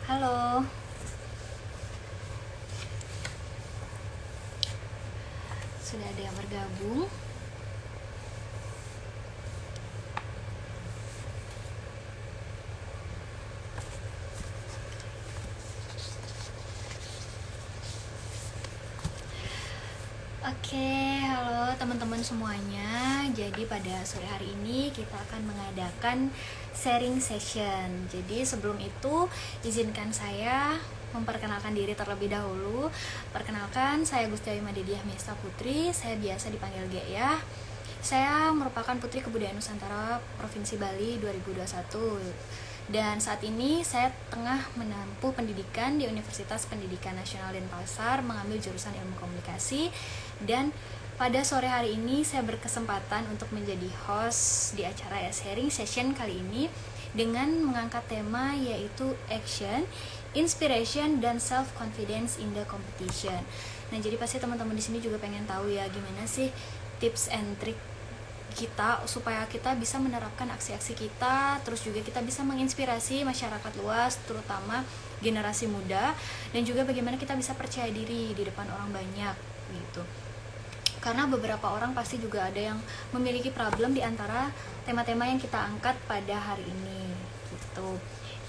Halo, sudah ada yang bergabung. Oke, halo teman-teman semuanya. Jadi pada sore hari ini kita akan mengadakan sharing session. Jadi sebelum itu izinkan saya memperkenalkan diri terlebih dahulu. Perkenalkan, saya Gustiawi Madediah Mesta Putri. Saya biasa dipanggil G ya. Saya merupakan Putri Kebudayaan Nusantara Provinsi Bali 2021. Dan saat ini saya tengah menempuh pendidikan di Universitas Pendidikan Nasional Denpasar, mengambil jurusan Ilmu Komunikasi. Dan pada sore hari ini saya berkesempatan untuk menjadi host di acara sharing session kali ini dengan mengangkat tema yaitu action, inspiration, dan self confidence in the competition. Nah, jadi pasti teman-teman di sini juga pengen tahu ya gimana sih tips and trick kita supaya kita bisa menerapkan aksi-aksi kita, terus juga kita bisa menginspirasi masyarakat luas, terutama generasi muda, dan juga bagaimana kita bisa percaya diri di depan orang banyak gitu. Karena beberapa orang pasti juga ada yang memiliki problem di antara tema-tema yang kita angkat pada hari ini gitu.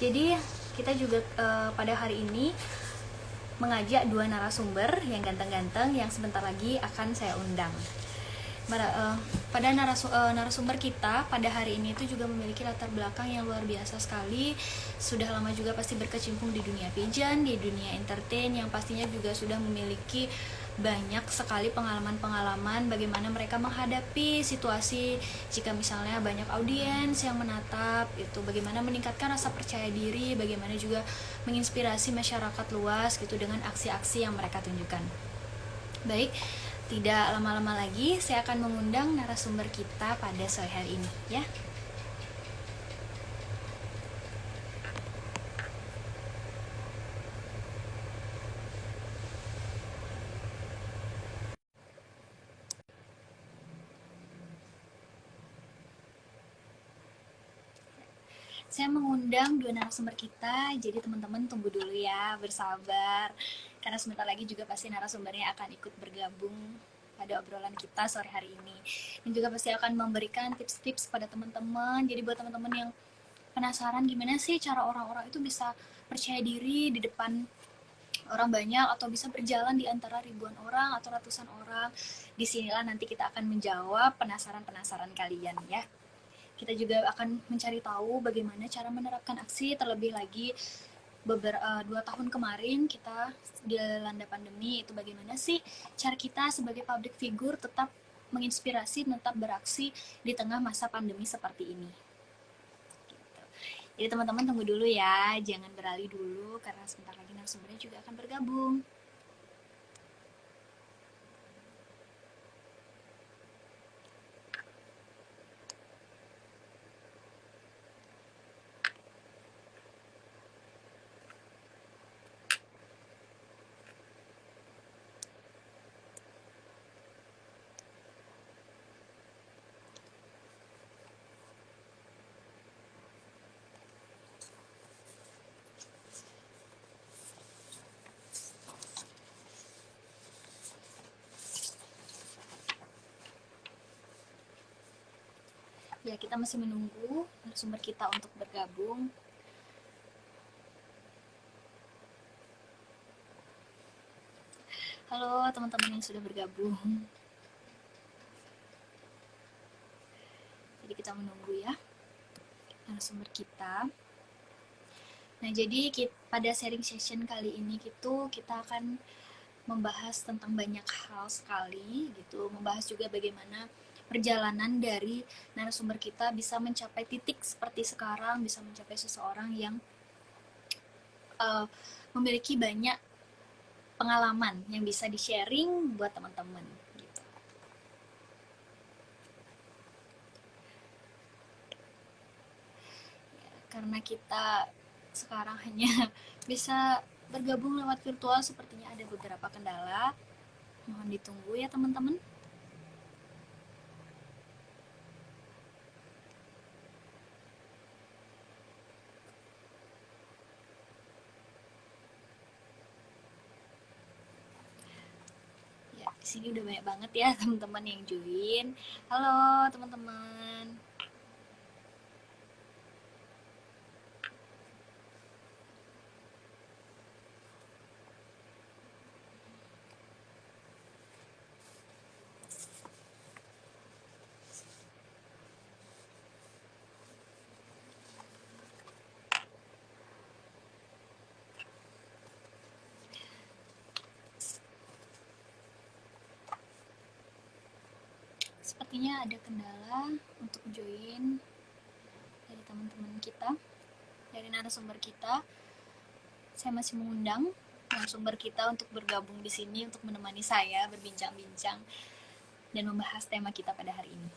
Jadi kita juga pada hari ini mengajak dua narasumber yang ganteng-ganteng yang sebentar lagi akan saya undang. Pada narasumber kita pada hari ini itu juga memiliki latar belakang yang luar biasa sekali. Sudah lama juga pasti berkecimpung di dunia pageant, di dunia entertain, yang pastinya juga sudah memiliki banyak sekali pengalaman-pengalaman bagaimana mereka menghadapi situasi jika misalnya banyak audiens yang menatap, itu bagaimana meningkatkan rasa percaya diri, bagaimana juga menginspirasi masyarakat luas gitu dengan aksi-aksi yang mereka tunjukkan. Baik, tidak lama-lama lagi saya akan mengundang narasumber kita pada sore hari ini ya. Saya mengundang dua narasumber kita, jadi teman-teman tunggu dulu ya, bersabar. Karena sebentar lagi juga pasti narasumbernya akan ikut bergabung pada obrolan kita sore hari ini. Dan juga pasti akan memberikan tips-tips pada teman-teman. Jadi buat teman-teman yang penasaran gimana sih cara orang-orang itu bisa percaya diri di depan orang banyak atau bisa berjalan di antara ribuan orang atau ratusan orang. Disinilah nanti kita akan menjawab penasaran-penasaran kalian ya. Kita juga akan mencari tahu bagaimana cara menerapkan aksi, terlebih lagi 2 tahun kemarin kita dilanda pandemi, itu bagaimana sih cara kita sebagai public figure tetap menginspirasi, tetap beraksi di tengah masa pandemi seperti ini. Gitu. Jadi teman-teman tunggu dulu ya, jangan beralih dulu karena sebentar lagi narasumbernya juga akan bergabung. Ya, kita masih menunggu narasumber kita untuk bergabung. Halo teman-teman yang sudah bergabung. Jadi kita menunggu ya narasumber kita. Nah, jadi pada sharing session kali ini gitu kita akan membahas tentang banyak hal sekali gitu, membahas juga bagaimana perjalanan dari narasumber kita bisa mencapai titik seperti sekarang, bisa mencapai seseorang yang uh, memiliki banyak pengalaman yang bisa di-sharing buat teman-teman gitu. Ya, karena kita sekarang hanya bisa bergabung lewat virtual, sepertinya ada beberapa kendala. Mohon ditunggu ya teman-teman. Di sini udah banyak banget ya teman-teman yang join. Halo teman-teman. Sepertinya ada kendala untuk join dari teman-teman kita, dari narasumber kita. Saya masih mengundang narasumber kita untuk bergabung di sini untuk menemani saya berbincang-bincang dan membahas tema kita pada hari ini.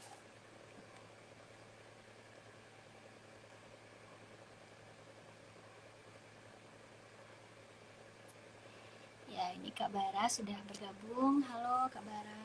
Ya, ini Kak Bara sudah bergabung. Halo Kak Bara.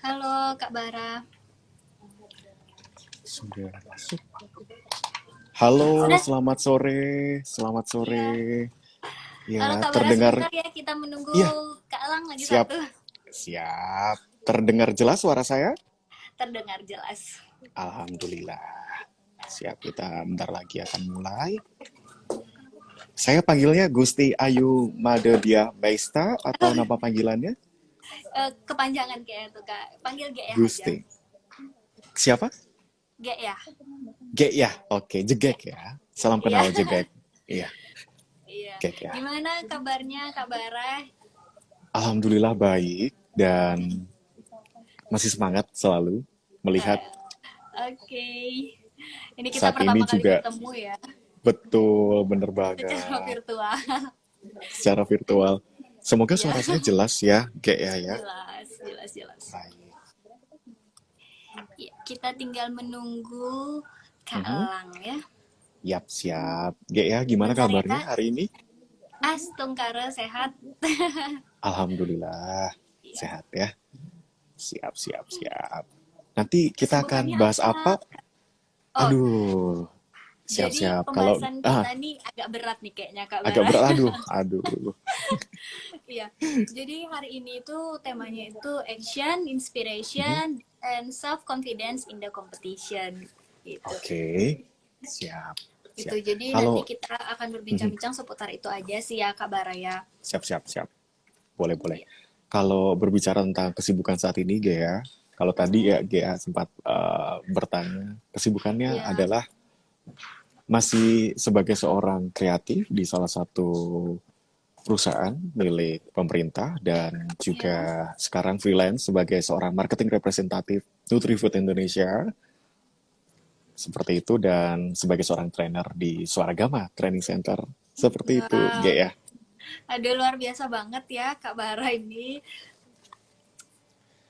Halo Kak Bara. Sudah masuk. Halo, Sudah? selamat sore. Selamat sore. Ya. Halo Ya, Kak Bara, terdengar. sebentar ya, kita menunggu Iya, Kak Elang lagi siap. satu. Siap. Terdengar jelas suara saya? Terdengar jelas. Alhamdulillah. Siap, kita bentar lagi akan mulai. Saya panggilnya Gusti Ayu Madedia Baista atau nama panggilannya? Kepanjangan kayak itu Kak. Panggil G ya Gusti. aja. Siapa? G ya. Gek ya. Oke, Jegek ya. Salam kenal Jegek. Iya. Iya. Gek ya. Gimana kabarnya Kak Bara? Alhamdulillah baik dan masih semangat selalu melihat. Oke. Ini kita Saat pertama ini kali juga ketemu ya. betul, bener banget. Secara virtual. Secara virtual. Semoga suara saya jelas ya, Gek ya. Jelas. Baik. Ya, kita tinggal menunggu Kak Elang ya. Yap, siap. Gek ya, gimana Bentar ya, kabarnya Kak. hari ini? Tungkara sehat. Alhamdulillah, sehat ya. Siap. Nanti kita akan Kesibukannya bahas apa? Oh, Aduh, jadi siap. Kalau pembahasan kita nih agak berat nih kayaknya Kak Bara. agak berat, aduh. Iya. Jadi hari ini tuh temanya itu action, inspiration, and self confidence in the competition. Gitu. Oke, siap. Itu jadi Kalau nanti kita akan berbincang-bincang seputar itu aja sih ya Kak Bara ya. siap. Boleh. Kalau berbicara tentang kesibukan saat ini, Gea, kalau tadi ya Gea sempat bertanya, kesibukannya Iya. adalah masih sebagai seorang kreatif di salah satu perusahaan milik pemerintah dan juga sekarang freelance sebagai seorang marketing representatif Nutrifood Indonesia. Seperti itu dan sebagai seorang trainer di Swaragama Training Center. Seperti itu, Gea. Ada luar biasa banget ya Kak Bara ini.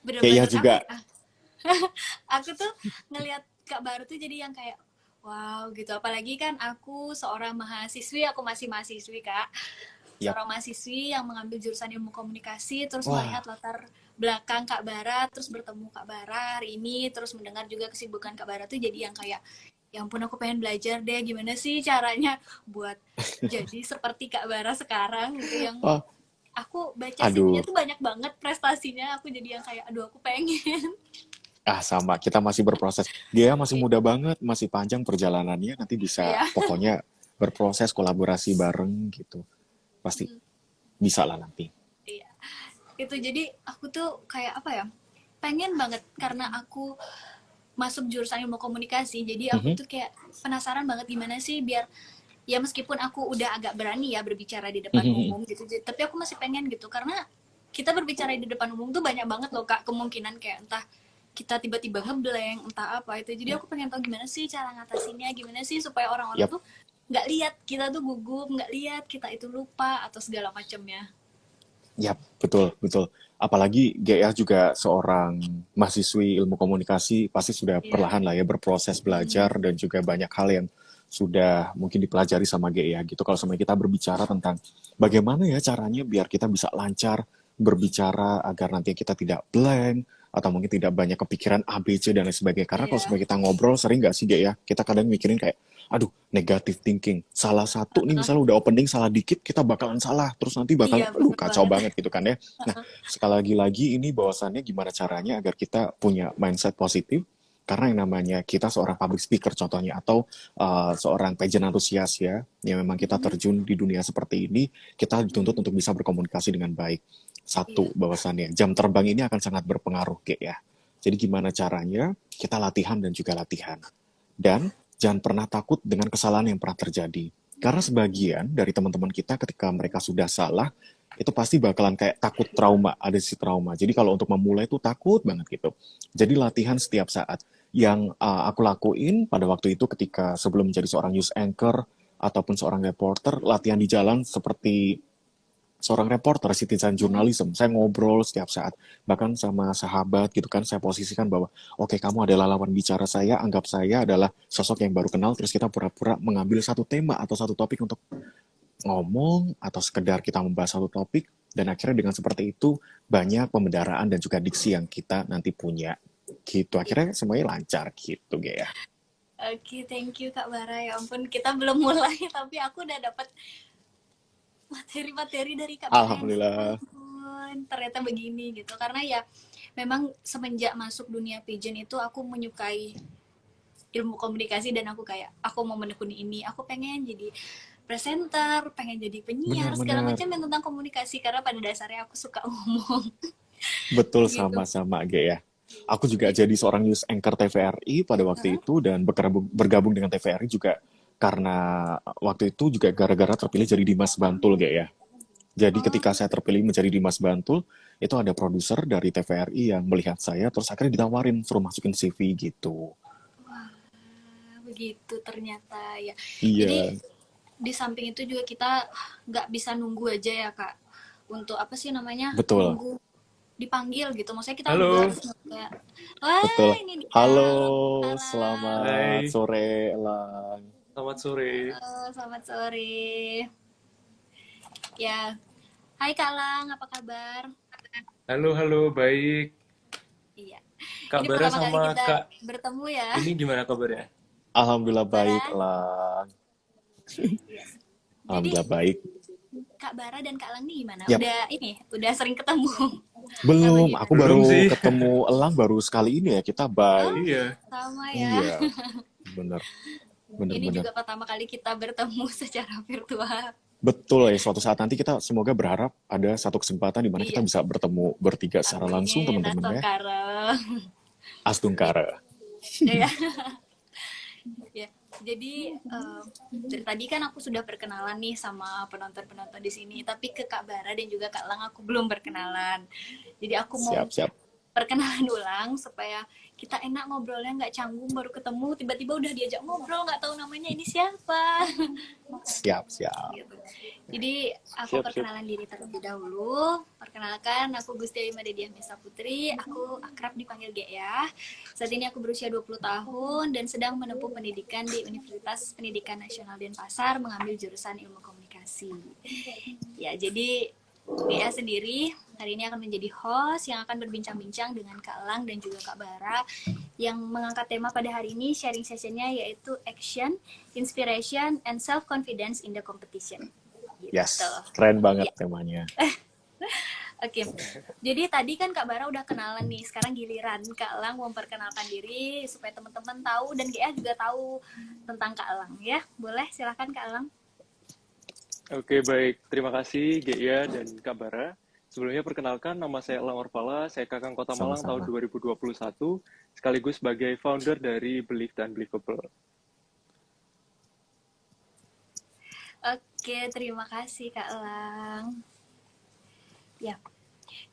Kayaknya Bener-bener juga. Aku tuh ngelihat Kak Bara tuh jadi yang kayak wow gitu. Apalagi kan aku seorang mahasiswi, aku masih mahasiswi Kak. Seorang mahasiswi yang mengambil jurusan ilmu komunikasi, terus melihat latar belakang Kak Bara, terus bertemu Kak Bara hari ini, terus mendengar juga kesibukan Kak Bara tuh jadi yang kayak ya ampun aku pengen belajar deh gimana sih caranya buat jadi seperti Kak Bara sekarang gitu yang aku baca CV-nya tuh banyak banget prestasinya, aku jadi yang kayak aduh aku pengen. Sama, kita masih berproses. Dia masih muda banget, masih panjang perjalanannya, nanti bisa pokoknya berproses kolaborasi bareng gitu. Pasti bisa lah nanti. Iya. Itu jadi aku tuh kayak apa ya? Pengen banget karena aku masuk jurusan ilmu komunikasi. Jadi aku tuh kayak penasaran banget gimana sih biar ya meskipun aku udah agak berani ya berbicara di depan umum gitu. Tapi aku masih pengen gitu karena kita berbicara di depan umum tuh banyak banget loh Kak kemungkinan kayak entah kita tiba-tiba ngeblank entah apa itu. Jadi aku pengen tahu gimana sih cara ngatasinnya, gimana sih supaya orang-orang Yap, tuh nggak lihat kita tuh gugup, nggak lihat kita itu lupa atau segala macamnya. yap, betul, betul. Apalagi GA juga seorang mahasiswi ilmu komunikasi, pasti sudah Iya. perlahan lah ya berproses belajar Hmm, dan juga banyak hal yang sudah mungkin dipelajari sama GA gitu. Kalau sama kita berbicara tentang bagaimana ya caranya biar kita bisa lancar berbicara agar nanti kita tidak blank atau mungkin tidak banyak kepikiran A, B, C dan lain sebagainya. Karena kalau iya. sampai kita ngobrol sering nggak sih GA ya, kita kadang mikirin kayak aduh, negative thinking. Salah satu nih misalnya udah opening salah dikit, kita bakalan salah. Terus nanti Iya, bakalan, aduh bener kacau banget. banget gitu kan ya. Nah, sekali lagi ini bahwasannya gimana caranya agar kita punya mindset positif. Karena yang namanya kita seorang public speaker contohnya, atau seorang pageant antusias ya, yang memang kita Hmm, terjun di dunia seperti ini, kita dituntut untuk bisa berkomunikasi dengan baik. iya. Satu, bahwasannya jam terbang ini akan sangat berpengaruh, Kek ya. Jadi gimana caranya kita latihan dan juga latihan. Dan jangan pernah takut dengan kesalahan yang pernah terjadi. Karena sebagian dari teman-teman kita ketika mereka sudah salah, itu pasti bakalan kayak takut trauma, ada sisi trauma. Jadi kalau untuk memulai itu takut banget gitu. Jadi latihan setiap saat. Yang aku lakuin pada waktu itu ketika sebelum menjadi seorang news anchor ataupun seorang reporter, latihan di jalan seperti seorang reporter, citizen Hmm, journalism. Saya ngobrol setiap saat, bahkan sama sahabat gitu kan, saya posisikan bahwa, oke kamu adalah lawan bicara saya, anggap saya adalah sosok yang baru kenal, terus kita pura-pura mengambil satu tema atau satu topik untuk ngomong, atau sekedar kita membahas satu topik, dan akhirnya dengan seperti itu, banyak pembedaraan dan juga diksi yang kita nanti punya. Gitu, iya. akhirnya semuanya lancar gitu, ya. Oke, thank you Kak Bara. Ya ampun, kita belum mulai tapi aku udah dapat materi-materi dari Kak Bara yang Alhamdulillah. ampun, ternyata begini gitu. Karena ya memang semenjak masuk dunia pigeon itu aku menyukai ilmu komunikasi dan aku kayak aku mau menekuni ini. Aku pengen jadi presenter, pengen jadi penyiar, segala Benar-benar. macam yang tentang komunikasi karena pada dasarnya aku suka ngomong Betul gitu. sama-sama, ya. Aku juga jadi seorang news anchor TVRI pada waktu itu dan bergabung dengan TVRI juga karena waktu itu juga gara-gara terpilih jadi Dimas Bantul, ya. Jadi Oh, ketika saya terpilih menjadi Dimas Bantul, itu ada produser dari TVRI yang melihat saya, terus akhirnya ditawarin suruh masukin CV gitu. wah, begitu ternyata ya. Jadi Iya, di samping itu juga kita nggak bisa nunggu aja ya Kak untuk apa sih namanya betul, nunggu dipanggil gitu. Maksudnya kita juga Halo, harus kayak, wah betul. ini Halo, dia, malam. selamat hai, sore, Elang. selamat sore. Halo, selamat sore. Ya, hai Kak Lang, apa kabar? Halo, baik. Iya, Kak ini Bara pertama kali sama kita Kak bertemu ya, ini gimana kabarnya? Alhamdulillah baik, Bara. Elang. Yes. Jadi Alhamdulillah baik. Kak Bara dan Kak Lang nih gimana? Yap, Udah sering ketemu apa belum. Aku gimana? Belum baru sih. ketemu Elang baru sekali ini ya. Kita by, Oh, Iya, sama ya. iya, bener, bener, Ini bener. juga pertama kali kita bertemu secara virtual. Betul ya, suatu saat nanti kita semoga berharap ada satu kesempatan di mana kita Iya, bisa bertemu bertiga secara langsung amin, teman-teman ya. Astongkara. Ya, Astungkara. ya, ya. Jadi dari tadi kan aku sudah perkenalan nih sama penonton-penonton di sini, tapi ke Kak Bara dan juga Kak Lang aku belum perkenalan. Jadi aku mau Siap, siap, perkenalan ulang supaya kita enak ngobrolnya, nggak canggung baru ketemu tiba-tiba udah diajak ngobrol nggak tahu namanya ini siapa siap, siap. gitu. Jadi aku siap, siap. perkenalan diri terlebih dahulu. Perkenalkan, aku Gusti Aima Dediah Mesa Putri. Aku akrab dipanggil G ya. Saat ini aku berusia 20 tahun dan sedang menempuh pendidikan di Universitas Pendidikan Nasional Denpasar mengambil jurusan Ilmu Komunikasi. Ya, jadi GA sendiri hari ini akan menjadi host yang akan berbincang-bincang dengan Kak Lang dan juga Kak Bara yang mengangkat tema pada hari ini sharing sessionnya yaitu action, inspiration, and self-confidence in the competition. Gitu. Yes, keren banget Ya, temanya. oke. Jadi tadi kan Kak Bara udah kenalan nih, sekarang giliran Kak Lang memperkenalkan diri supaya teman-teman tahu dan GA juga tahu tentang Kak Lang ya. Boleh silakan Kak Lang. Oke, baik. Terima kasih Gia dan Kak Bara. Sebelumnya perkenalkan nama saya Elang Orpala, saya Kakang Kota Malang tahun Sama-sama. 2021, sekaligus sebagai founder dari Believe dan Believable. Oke, terima kasih Kak Lang. Ya,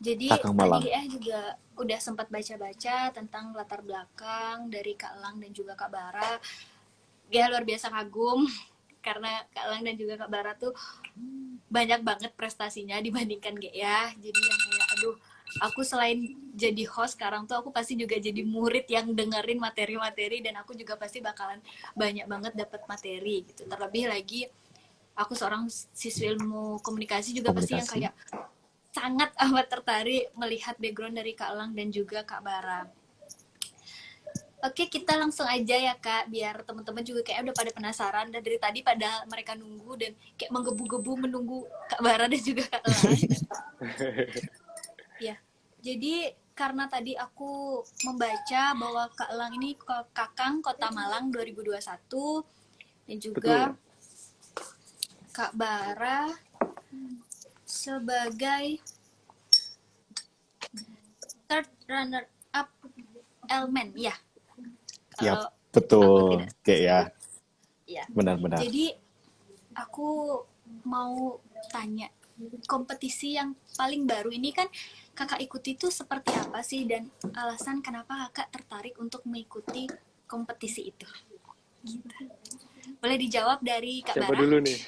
Jadi Kakang tadi Malang. GA juga udah sempat baca-baca tentang latar belakang dari Kak Lang dan juga Kak Bara. GA luar biasa kagum karena Kak Lang dan juga Kak Bara tuh banyak banget prestasinya dibandingkan GA. Jadi yang kayak aduh, aku selain jadi host sekarang tuh aku pasti juga jadi murid yang dengerin materi-materi, dan aku juga pasti bakalan banyak banget dapat materi gitu. Terlebih lagi aku seorang siswi ilmu komunikasi juga pasti yang Komunikasi. kayak sangat amat tertarik melihat background dari Kak Lang dan juga Kak Bara. Oke, kita langsung aja ya Kak, biar teman-teman juga kayak udah pada penasaran, dan dari tadi pada mereka nunggu dan kayak menggebu-gebu menunggu Kak Bara dan juga Kak Lang. Ya, jadi karena tadi aku membaca bahwa Kak Lang ini Kakang Kota Malang 2021, dan juga Betul. Kak Bara sebagai third runner up Elmen ya, Ya, kalau aku betul. tidak Kayak ya, sebut ya. benar-benar. Jadi aku mau tanya, kompetisi yang paling baru ini kan kakak ikuti itu seperti apa sih, dan alasan kenapa kakak tertarik untuk mengikuti kompetisi itu gitu. Boleh dijawab dari Kak Siapa Bara? dulu nih?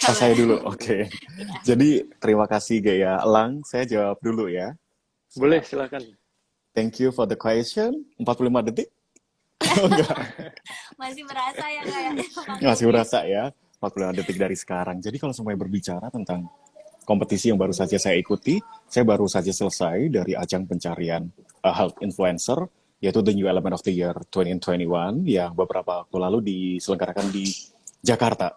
Kak Saya Bara dulu, oke. ya. Jadi terima kasih Gaya Lang, saya jawab dulu ya. Boleh, Siap. silakan. Thank you for the question. 45 detik? Oh, enggak, Masih merasa ya kayaknya masih vakumnya. berasa ya. 45 detik dari sekarang. Jadi kalau semuanya berbicara tentang kompetisi yang baru saja saya ikuti, saya baru saja selesai dari ajang pencarian health influencer, yaitu The New Element of the Year 2021, yang beberapa waktu lalu diselenggarakan di Jakarta.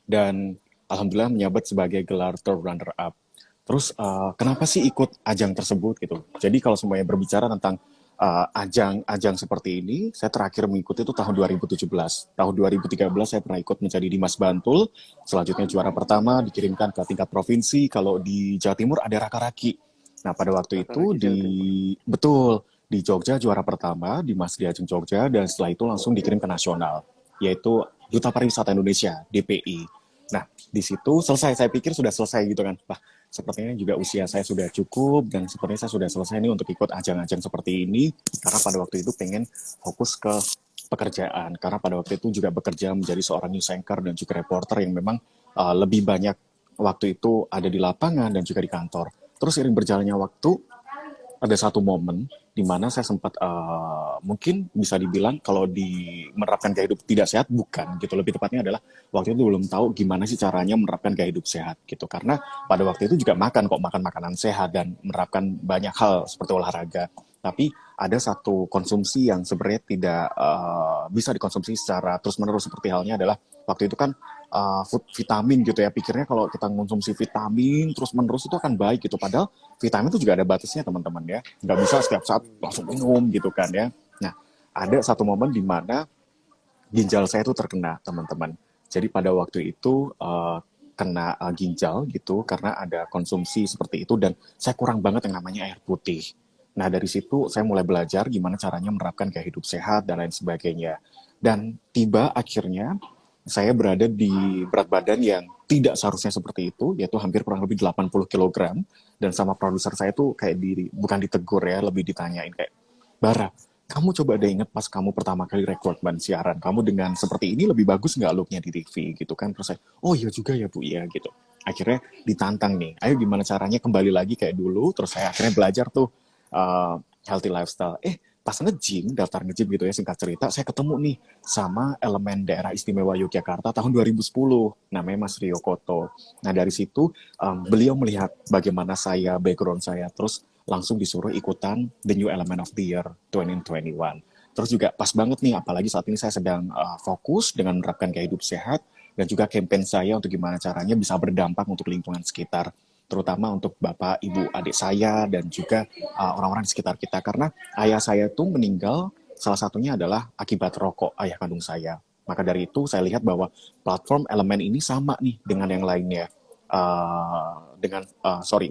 Dan alhamdulillah menyabet sebagai gelar third runner up. Terus kenapa sih ikut ajang tersebut gitu? Jadi kalau semuanya berbicara tentang ajang-ajang seperti ini, saya terakhir mengikuti itu tahun 2017. Tahun 2013 saya pernah ikut menjadi Dimas Bantul, selanjutnya juara pertama dikirimkan ke tingkat provinsi. Kalau di Jawa Timur ada Raka-Raki. Nah pada waktu itu Raki Jawa Timur. betul di Jogja juara pertama di Mas di Ajeng Jogja, dan setelah itu langsung dikirim ke nasional, yaitu Duta Pariwisata Indonesia (DPI). Nah, di situ selesai. Saya pikir sudah selesai gitu kan. Wah, sepertinya juga usia saya sudah cukup dan sepertinya saya sudah selesai nih untuk ikut ajang-ajang seperti ini, karena pada waktu itu pengen fokus ke pekerjaan. Karena pada waktu itu juga bekerja menjadi seorang news anchor dan juga reporter yang memang lebih banyak waktu itu ada di lapangan dan juga di kantor. Terus seiring berjalannya waktu, ada satu momen di mana saya sempat mungkin bisa dibilang kalau menerapkan gaya hidup tidak sehat, bukan gitu, lebih tepatnya adalah waktu itu belum tahu gimana sih caranya menerapkan gaya hidup sehat gitu, karena pada waktu itu juga makan makanan sehat dan menerapkan banyak hal seperti olahraga, tapi ada satu konsumsi yang sebenarnya tidak bisa dikonsumsi secara terus menerus, seperti halnya adalah waktu itu kan food vitamin gitu ya, pikirnya kalau kita mengonsumsi vitamin terus menerus itu akan baik gitu, padahal vitamin itu juga ada batasnya teman-teman ya, nggak bisa setiap saat langsung minum gitu kan ya. Nah, ada satu momen di mana ginjal saya itu terkena teman-teman. Jadi pada waktu itu kena ginjal gitu karena ada konsumsi seperti itu, dan saya kurang banget yang namanya air putih. Nah dari situ saya mulai belajar gimana caranya menerapkan gaya hidup sehat dan lain sebagainya. Dan tiba akhirnya saya berada di berat badan yang tidak seharusnya seperti itu, yaitu hampir kurang lebih 80 kilogram. Dan sama produser saya tuh kayak bukan ditegur ya, lebih ditanyain kayak, Bara, kamu coba deh inget pas kamu pertama kali rekrutmen siaran, kamu dengan seperti ini lebih bagus nggak looknya di TV gitu kan. Terus saya, oh iya juga ya Bu, ya gitu. Akhirnya ditantang nih, ayo gimana caranya kembali lagi kayak dulu. Terus saya akhirnya belajar tuh healthy lifestyle. Pas nge-gym, daftar nge-gym gitu ya, singkat cerita, saya ketemu nih sama elemen daerah istimewa Yogyakarta tahun 2010, namanya Mas Rio Koto. Nah dari situ beliau melihat bagaimana saya, background saya, terus langsung disuruh ikutan The New Element of the Year 2021. Terus juga pas banget nih, apalagi saat ini saya sedang fokus dengan menerapkan gaya hidup sehat, dan juga campaign saya untuk gimana caranya bisa berdampak untuk lingkungan sekitar, terutama untuk bapak, ibu, adik saya, dan juga orang-orang di sekitar kita. Karena ayah saya tuh meninggal, salah satunya adalah akibat rokok ayah kandung saya. Maka dari itu saya lihat bahwa platform Elemen ini sama nih dengan yang lainnya.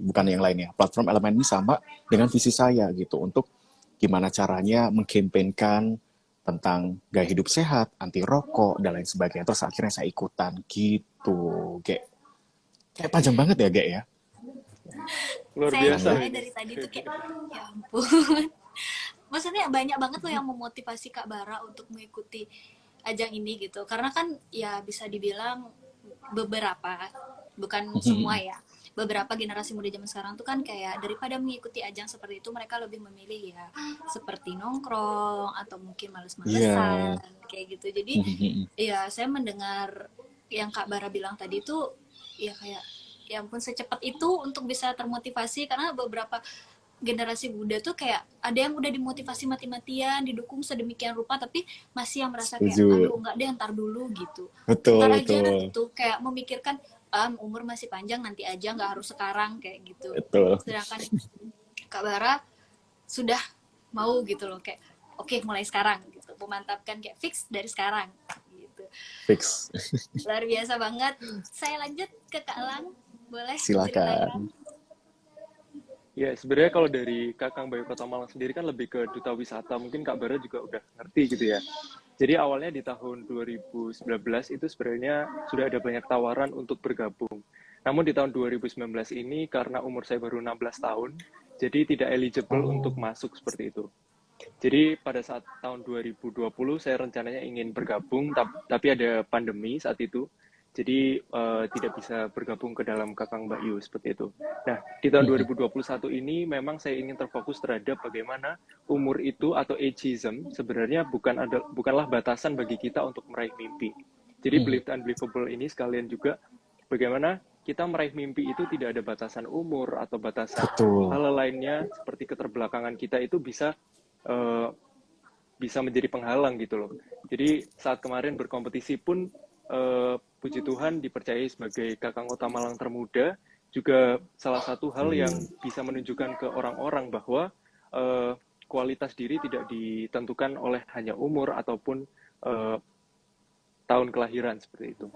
Bukan yang lainnya. Platform Elemen ini sama dengan visi saya gitu, untuk gimana caranya mengkampanyekan tentang gaya hidup sehat, anti rokok, dan lain sebagainya. Terus akhirnya saya ikutan gitu, kayak panjang banget ya, Gek ya. Luar Saya biasa Keren ya. saya ini. dari tadi tuh kayak ya ampun. Maksudnya banyak banget loh yang memotivasi Kak Bara untuk mengikuti ajang ini gitu. Karena kan ya bisa dibilang beberapa, bukan semua ya. Beberapa generasi muda zaman sekarang tuh kan kayak daripada mengikuti ajang seperti itu mereka lebih memilih ya seperti nongkrong atau mungkin males-malesan Iya. kayak gitu. Jadi ya saya mendengar yang Kak Bara bilang tadi tuh ya kayak ya ampun secepat itu untuk bisa termotivasi karena beberapa generasi muda tuh kayak ada yang udah dimotivasi mati-matian didukung sedemikian rupa tapi masih yang merasa kayak Setuju. aduh enggak deh ntar dulu gitu ntar Betul, aja betul. gitu kayak memikirkan umur masih panjang nanti aja nggak harus sekarang kayak gitu Betul. sedangkan Kak Bara sudah mau gitu loh kayak oke mulai sekarang gitu memantapkan kayak fix dari sekarang gitu Fix. luar biasa banget saya lanjut ke Kak Lang boleh ceritanya. Silakan. Ya, sebenarnya kalau dari Kakang Bayu Kota Malang sendiri kan lebih ke duta wisata. Mungkin Kak Bara juga udah ngerti gitu ya. Jadi awalnya di tahun 2019 itu sebenarnya sudah ada banyak tawaran untuk bergabung. Namun di tahun 2019 ini karena umur saya baru 16 tahun, jadi tidak eligible untuk Oh, masuk seperti itu. Jadi pada saat tahun 2020 saya rencananya ingin bergabung, tapi ada pandemi saat itu. Jadi tidak bisa bergabung ke dalam Kakang Mbak seperti itu. Nah, di tahun 2021 ini memang saya ingin terfokus terhadap bagaimana umur itu atau ageism sebenarnya bukanlah batasan bagi kita untuk meraih mimpi. Jadi believe the unbelievable ini sekalian juga bagaimana kita meraih mimpi itu tidak ada batasan umur atau batasan betul. hal lainnya seperti keterbelakangan kita itu eh, bisa menjadi penghalang gitu loh. Jadi saat kemarin berkompetisi pun puji Tuhan dipercayai sebagai Kakang Kota Malang termuda juga salah satu hal yang bisa menunjukkan ke orang-orang bahwa kualitas diri tidak ditentukan oleh hanya umur ataupun eh, tahun kelahiran seperti itu.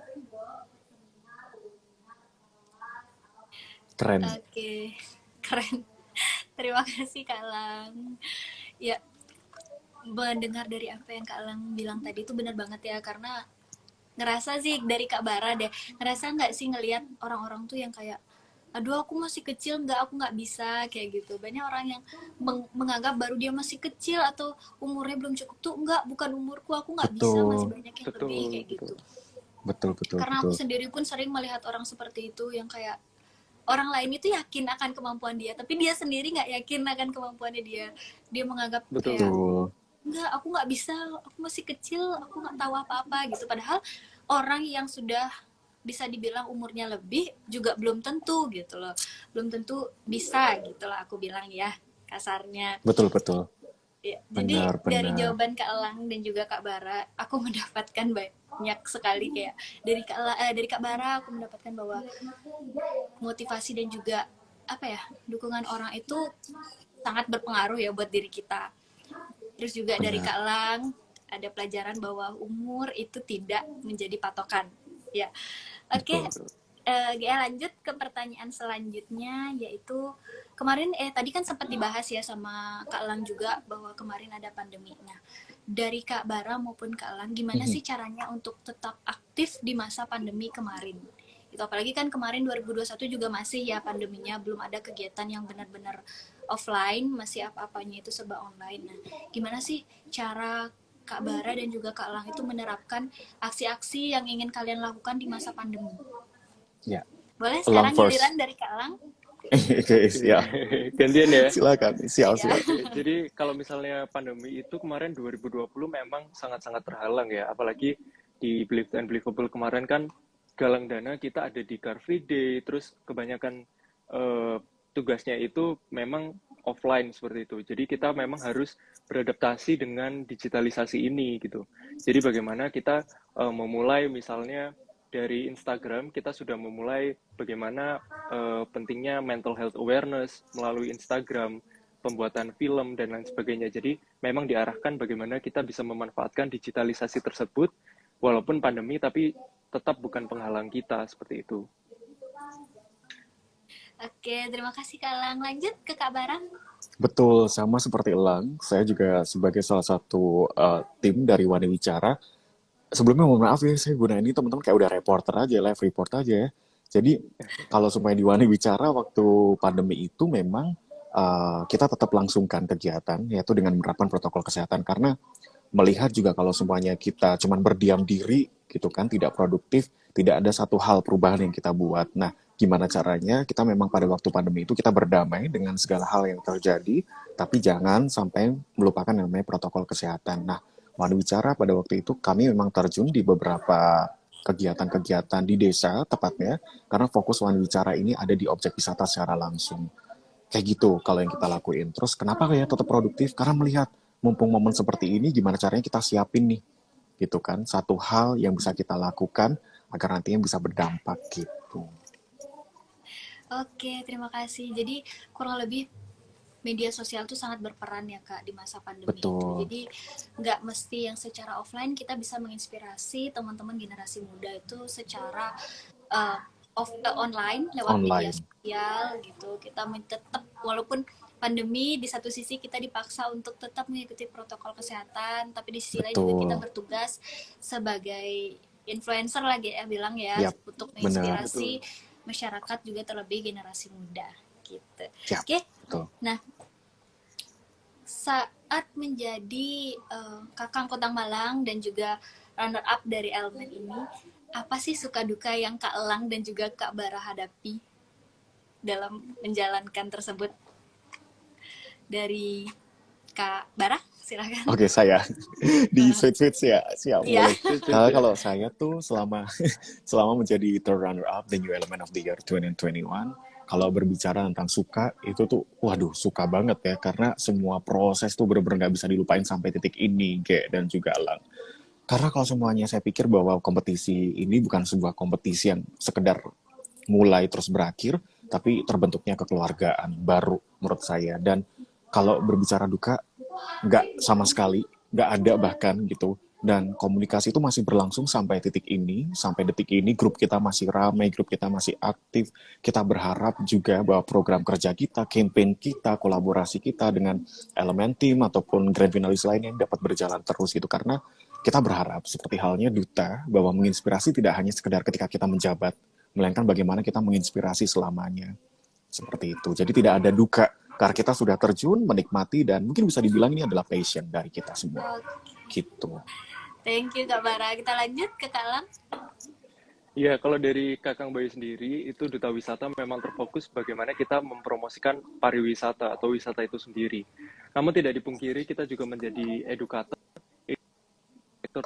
Keren. Oke, keren. Terima kasih Kak Lang. Ya, mendengar dari apa yang Kak Lang bilang tadi itu benar banget ya karena ngerasa sih dari Kak Bara deh ngerasa nggak sih ngelihat orang-orang tuh yang kayak aduh aku masih kecil nggak aku nggak bisa kayak gitu banyak orang yang menganggap baru dia masih kecil atau umurnya belum cukup tuh enggak bukan umurku aku nggak bisa masih Betul. banyak yang lebih Betul, kayak betul. gitu Betul, betul, karena aku betul. sendiri pun sering melihat orang seperti itu yang kayak orang lain itu yakin akan kemampuan dia tapi dia sendiri nggak yakin akan kemampuannya dia menganggap kayak Betul. Betul. enggak aku nggak bisa aku masih kecil aku nggak tahu apa-apa gitu padahal orang yang sudah bisa dibilang umurnya lebih juga belum tentu gitu loh belum tentu bisa gitu lah aku bilang ya kasarnya Betul, betul. ya, jadi Benar, dari benar. jawaban Kak Elang dan juga Kak Bara aku mendapatkan banyak sekali kayak dari Kak Bara aku mendapatkan bahwa motivasi dan juga apa ya dukungan orang itu sangat berpengaruh ya buat diri kita. Terus juga dari Benar. Kak Lang ada pelajaran bahwa umur itu tidak menjadi patokan. Ya, oke. Betul. GA lanjut ke pertanyaan selanjutnya yaitu kemarin tadi kan sempat dibahas ya sama Kak Lang juga bahwa kemarin ada pandemi. Nah, dari Kak Bara maupun Kak Lang gimana sih caranya untuk tetap aktif di masa pandemi kemarin? Itu apalagi kan kemarin 2021 juga masih ya pandeminya belum ada kegiatan yang benar-benar offline, masih apa-apanya itu serba online. Nah, gimana sih cara Kak Bara dan juga Kak Lang itu menerapkan aksi-aksi yang ingin kalian lakukan di masa pandemi? Ya. Boleh Long sekarang giliran first. dari Kak Lang? Guys, ya. Gantian ya. Silakan. Siap, Ya. siap. Jadi kalau misalnya pandemi itu kemarin 2020 memang sangat-sangat terhalang ya, apalagi di Believe and Believable kemarin kan galang dana kita ada di Car Free Day, terus kebanyakan tugasnya itu memang offline seperti itu. Jadi kita memang harus beradaptasi dengan digitalisasi ini gitu. Jadi bagaimana kita memulai misalnya dari Instagram kita sudah memulai bagaimana pentingnya mental health awareness melalui Instagram, pembuatan film dan lain sebagainya. Jadi memang diarahkan bagaimana kita bisa memanfaatkan digitalisasi tersebut walaupun pandemi tapi tetap bukan penghalang kita seperti itu. Oke, terima kasih Kak Lang. Lanjut ke Kak Bara. Betul, sama seperti Elang. Saya juga sebagai salah satu tim dari Wani Wicara. Sebelumnya mohon maaf ya, saya gunain ini teman-teman kayak udah reporter aja, live report aja ya. Jadi kalau supaya di Wani Bicara waktu pandemi itu memang kita tetap langsungkan kegiatan yaitu dengan menerapkan protokol kesehatan karena melihat juga kalau semuanya kita cuman berdiam diri gitu kan tidak produktif, tidak ada satu hal perubahan yang kita buat. Nah, gimana caranya kita memang pada waktu pandemi itu kita berdamai dengan segala hal yang terjadi, tapi jangan sampai melupakan yang namanya protokol kesehatan. Nah, Wani Bicara pada waktu itu kami memang terjun di beberapa kegiatan-kegiatan di desa tepatnya karena fokus Wani Bicara ini ada di objek wisata secara langsung. Kayak gitu kalau yang kita lakuin. Terus kenapa ya tetap produktif? Karena melihat mumpung momen seperti ini gimana caranya kita siapin nih gitu kan. Satu hal yang bisa kita lakukan agar nantinya bisa berdampak gitu. Oke, terima kasih. Jadi kurang lebih media sosial tuh sangat berperan ya Kak di masa pandemi itu. Betul. Jadi nggak mesti yang secara offline kita bisa menginspirasi teman-teman generasi muda itu secara uh, online lewat media Online. sosial gitu. Kita tetap walaupun pandemi di satu sisi kita dipaksa untuk tetap mengikuti protokol kesehatan, tapi di sisi lain juga kita Betul. bertugas sebagai influencer lagi ya bilang ya Yap, untuk benar. menginspirasi masyarakat juga terlebih generasi muda gitu. Yap, Oke, betul. nah saat menjadi Kakang Kotang Malang dan juga runner up dari Elemen ini, apa sih suka duka yang Kak Elang dan juga Kak Bara hadapi dalam menjalankan tersebut? Dari Kak Bara, silakan. Oke, saya di switch ya, siap Iya. boleh. Kalau saya tuh selama selama menjadi third runner up the new element of the year 2021, kalau berbicara tentang suka itu tuh, waduh suka banget ya karena semua proses tuh bener-bener nggak bisa dilupain sampai titik ini, Ge dan juga Elang. Karena kalau semuanya saya pikir bahwa kompetisi ini bukan sebuah kompetisi yang sekedar mulai terus berakhir, tapi terbentuknya kekeluargaan baru menurut saya. Dan kalau berbicara duka, nggak sama sekali, nggak ada bahkan gitu. Dan komunikasi itu masih berlangsung sampai titik ini, sampai detik ini grup kita masih ramai, grup kita masih aktif. Kita berharap juga bahwa program kerja kita, campaign kita, kolaborasi kita dengan elemen tim ataupun grand finalis lainnya dapat berjalan terus gitu. Karena kita berharap seperti halnya Duta bahwa menginspirasi tidak hanya sekedar ketika kita menjabat, melainkan bagaimana kita menginspirasi selamanya. Seperti itu. Jadi tidak ada duka karena kita sudah terjun, menikmati, dan mungkin bisa dibilang ini adalah passion dari kita semua. Gitu. Thank you Kak Bara. Kita lanjut ke Kak Elang. Ya, kalau dari Kakang Bayu sendiri, itu Duta Wisata memang terfokus bagaimana kita mempromosikan pariwisata atau wisata itu sendiri. Namun tidak dipungkiri, kita juga menjadi edukator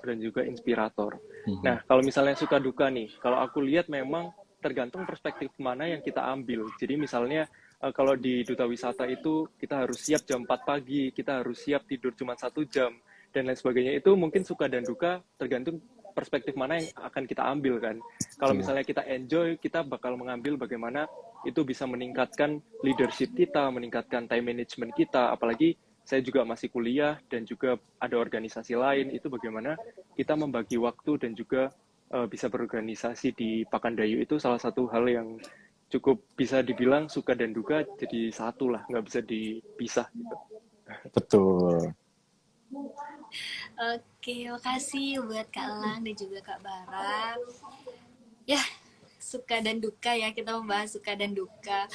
dan juga inspirator. Nah, kalau misalnya suka duka nih, kalau aku lihat memang tergantung perspektif mana yang kita ambil. Jadi misalnya kalau di Duta Wisata itu kita harus siap jam 4 pagi, kita harus siap tidur cuma 1 jam, dan lain sebagainya. Itu mungkin suka dan duka tergantung perspektif mana yang akan kita ambil kan. Kalau misalnya kita enjoy, kita bakal mengambil bagaimana itu bisa meningkatkan leadership kita, meningkatkan time management kita, apalagi saya juga masih kuliah dan juga ada organisasi lain, itu bagaimana kita membagi waktu dan juga bisa berorganisasi di Pakandayu itu salah satu hal yang cukup bisa dibilang suka dan duka jadi satu lah, nggak bisa dipisah gitu. Betul. Oke, makasih buat Kak Elang dan juga Kak Bara. Ya, suka dan duka ya, kita membahas suka dan duka.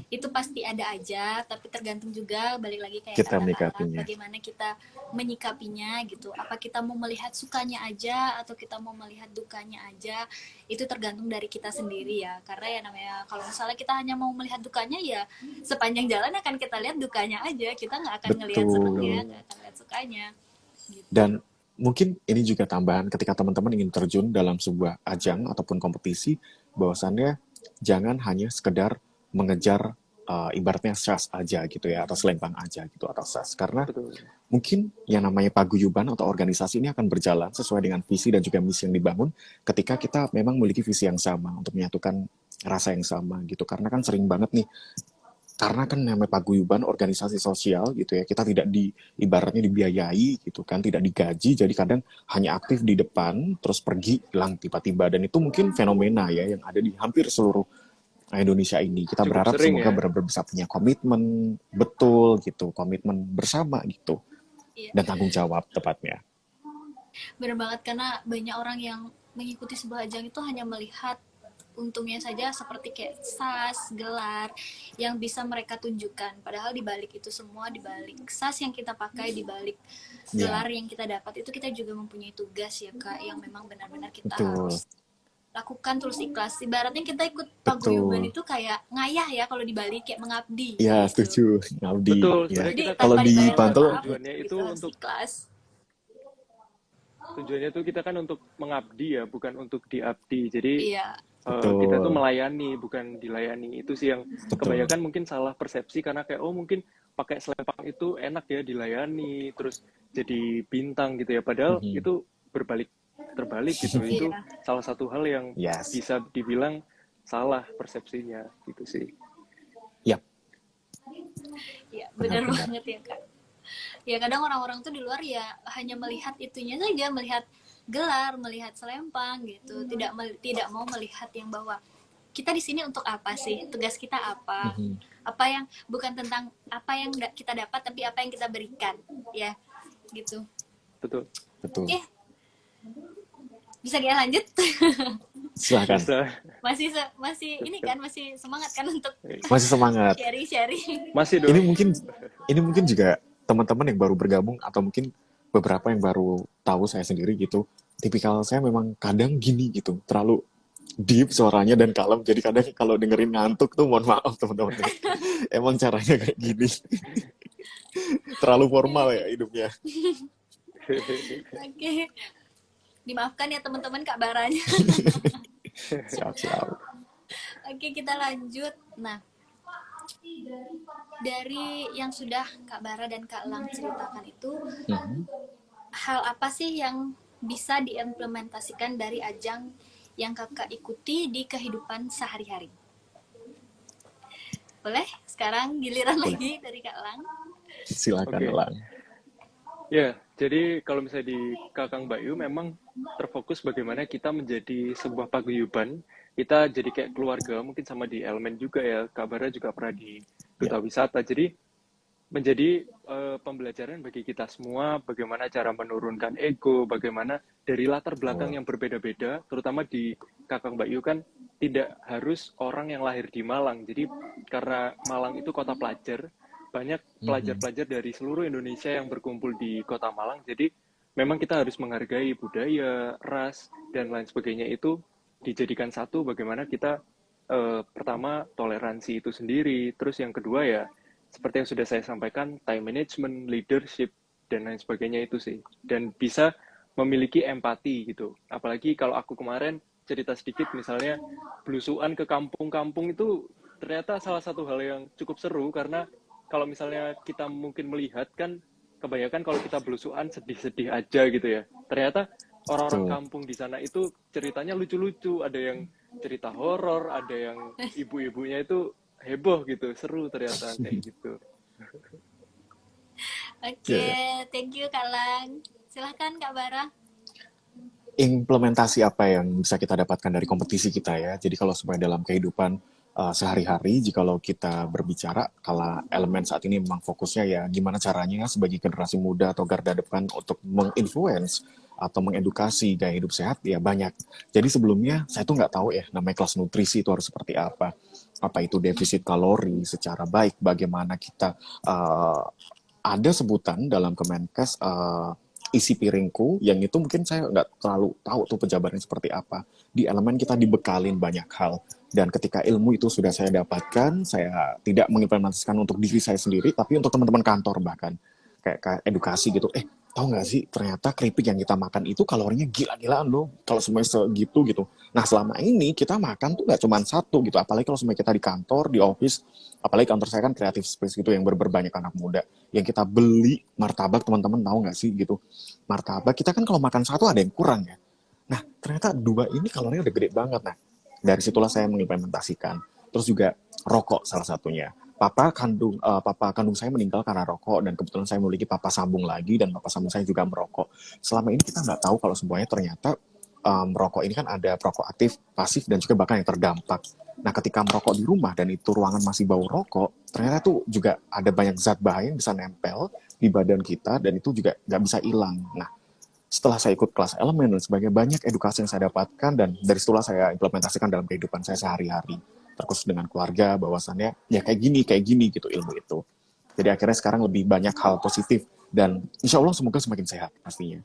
Itu pasti ada aja, tapi tergantung juga balik lagi kayak Kita kata Kak Elang, menyikapinya. bagaimana kita menyikapinya gitu. Apa kita mau melihat sukanya aja atau kita mau melihat dukanya aja, itu tergantung dari kita sendiri ya. Karena ya namanya kalau misalnya kita hanya mau melihat dukanya ya sepanjang jalan akan kita lihat dukanya aja, kita nggak akan ngelihat senangnya, Betul. nggak akan lihat sukanya gitu. Dan mungkin ini juga tambahan ketika teman-teman ingin terjun dalam sebuah ajang ataupun kompetisi, bahwasannya jangan hanya sekedar mengejar ibaratnya sas aja gitu ya, atau selempang aja gitu, atau sas. Karena Betul. mungkin yang namanya paguyuban atau organisasi ini akan berjalan sesuai dengan visi dan juga misi yang dibangun ketika kita memang memiliki visi yang sama untuk menyatukan rasa yang sama gitu. Karena kan sering banget nih, karena kan namanya paguyuban organisasi sosial gitu ya, kita tidak ibaratnya dibiayai gitu kan, tidak digaji, jadi kadang hanya aktif di depan terus pergi hilang tiba-tiba, dan itu mungkin fenomena ya yang ada di hampir seluruh Indonesia ini. Kita Cukup berharap sering semoga ya. benar-benar bisa punya komitmen betul gitu, komitmen bersama gitu, Iya. dan tanggung jawab tepatnya. Bener banget, karena banyak orang yang mengikuti sebuah ajang itu hanya melihat untungnya saja seperti kayak sas, gelar yang bisa mereka tunjukkan. Padahal di balik itu semua, di balik sas yang kita pakai, di balik Ya, gelar yang kita dapat itu kita juga mempunyai tugas ya Kak, yang memang benar-benar kita betul, harus lakukan terus ikhlas. Ibaratnya kita ikut paguyuban betul. itu kayak ngayah ya kalau di Bali, kayak mengabdi Ya, gitu. setuju. Ngabdi, Betul, ya. sebenarnya Jadi kita kan Kalau tanpa di dibayar Bantul, apa-apa, tujuannya itu ikhlas untuk ikhlas. tujuannya itu kita kan untuk mengabdi ya, bukan untuk diabdi. Jadi Iya, kita tuh betul, melayani, bukan dilayani. Itu sih yang betul. kebanyakan mungkin salah persepsi karena kayak oh mungkin pakai selempang itu enak ya dilayani, terus jadi bintang gitu ya. Padahal Mhm. itu terbalik gitu. Itu iya, salah satu hal yang Yes. bisa dibilang salah persepsinya gitu sih. Yap, iya, benar benar-benar. banget ya Kak. Ya kadang orang-orang tuh di luar ya hanya melihat itunya saja, melihat gelar, melihat selempang gitu, tidak mau melihat yang bahwa kita di sini untuk apa sih, tugas kita Mhm. apa yang bukan tentang apa yang kita dapat, tapi apa yang kita berikan, ya gitu. Betul. Betul. Oke, bisa dia lanjut? Silahkan. Bisa. masih ini kan masih semangat kan untuk Masih semangat. sharing. Masih Ini dong. mungkin juga teman-teman yang baru bergabung atau mungkin beberapa yang baru tahu saya sendiri gitu. Tipikal saya memang kadang gini gitu, terlalu deep suaranya dan kalem. Jadi kadang kalau dengerin ngantuk tuh mohon maaf teman-teman. Emang caranya kayak gini. Terlalu formal ya hidupnya. Oke, dimaafkan ya teman-teman Kak Baranya. Siap-siap. Oke, kita lanjut. Nah, dari yang sudah Kak Bara dan Kak Lang ceritakan itu, Mhm. hal apa sih yang bisa diimplementasikan dari ajang yang Kakak ikuti di kehidupan sehari-hari? Boleh? Sekarang giliran Boleh. lagi dari Kak Lang. Silakan Oke. Lang. Ya, jadi kalau misalnya di Kakang Bayu memang terfokus bagaimana kita menjadi sebuah paguyuban. Kita jadi kayak keluarga, mungkin sama di elemen juga ya. Kak Bara juga pernah di Ya. Duta Wisata. Jadi menjadi pembelajaran bagi kita semua bagaimana cara menurunkan ego, bagaimana dari latar belakang yang berbeda-beda, terutama di Kakang Bayu kan tidak harus orang yang lahir di Malang. Jadi karena Malang itu kota pelajar, banyak pelajar-pelajar dari seluruh Indonesia yang berkumpul di kota Malang. Jadi memang kita harus menghargai budaya, ras, dan lain sebagainya itu dijadikan satu bagaimana kita pertama toleransi itu sendiri, terus yang kedua ya seperti yang sudah saya sampaikan, time management, leadership, dan lain sebagainya itu sih. Dan bisa memiliki empati gitu. Apalagi kalau aku kemarin cerita sedikit, misalnya belusuan ke kampung-kampung itu ternyata salah satu hal yang cukup seru, karena kalau misalnya kita mungkin melihat kan, kebanyakan kalau kita belusuan sedih-sedih aja gitu ya. Ternyata orang-orang Betul. kampung di sana itu ceritanya lucu-lucu, ada yang cerita horor, ada yang ibu-ibunya itu heboh gitu, seru ternyata kayak gitu. Oke, Ya, ya. thank you Kak Lang. Silahkan Kak Bara. Implementasi apa yang bisa kita dapatkan dari kompetisi kita ya. Jadi kalau supaya dalam kehidupan sehari-hari, jikalau kita berbicara, kalau elemen saat ini memang fokusnya ya gimana caranya sebagai generasi muda atau garda depan untuk menginfluence atau mengedukasi gaya hidup sehat ya banyak. Jadi sebelumnya saya tuh nggak tahu ya namanya kelas nutrisi itu harus seperti apa. Apa itu defisit kalori secara baik, bagaimana kita ada sebutan dalam Kemenkes isi piringku, yang itu mungkin saya nggak terlalu tahu tuh penjabarannya seperti apa. Di elemen kita dibekalin banyak hal. Dan ketika ilmu itu sudah saya dapatkan, saya tidak mengimplementasikan untuk diri saya sendiri, tapi untuk teman-teman kantor bahkan. Kayak edukasi gitu. Tahu nggak sih, ternyata keripik yang kita makan itu kalorinya gila-gilaan loh. Kalau semuanya segitu gitu. Nah, selama ini kita makan tuh nggak cuma satu gitu. Apalagi kalau semuanya kita di kantor, di office, apalagi kantor saya kan kreatif space gitu yang berbanyak anak muda. Yang kita beli martabak, teman-teman tahu nggak sih gitu. Martabak, kita kan kalau makan satu ada yang kurang ya. Nah, ternyata dua ini kalorinya udah gede banget. Nah, dari situlah saya mengimplementasikan. Terus juga rokok salah satunya. Papa kandung saya meninggal karena rokok, dan kebetulan saya memiliki papa sambung lagi, dan papa sambung saya juga merokok. Selama ini kita nggak tahu kalau semuanya ternyata merokok ini kan ada perokok aktif, pasif, dan juga bahkan yang terdampak. Nah, ketika merokok di rumah dan itu ruangan masih bau rokok, ternyata itu juga ada banyak zat bahaya yang bisa nempel di badan kita, dan itu juga nggak bisa hilang. Nah, setelah saya ikut kelas elemen dan sebagainya, banyak edukasi yang saya dapatkan dan dari situlah saya implementasikan dalam kehidupan saya sehari-hari, terkhusus dengan keluarga, bahwasannya ya kayak gini gitu ilmu itu. Jadi akhirnya sekarang lebih banyak hal positif dan insya Allah semoga semakin sehat pastinya.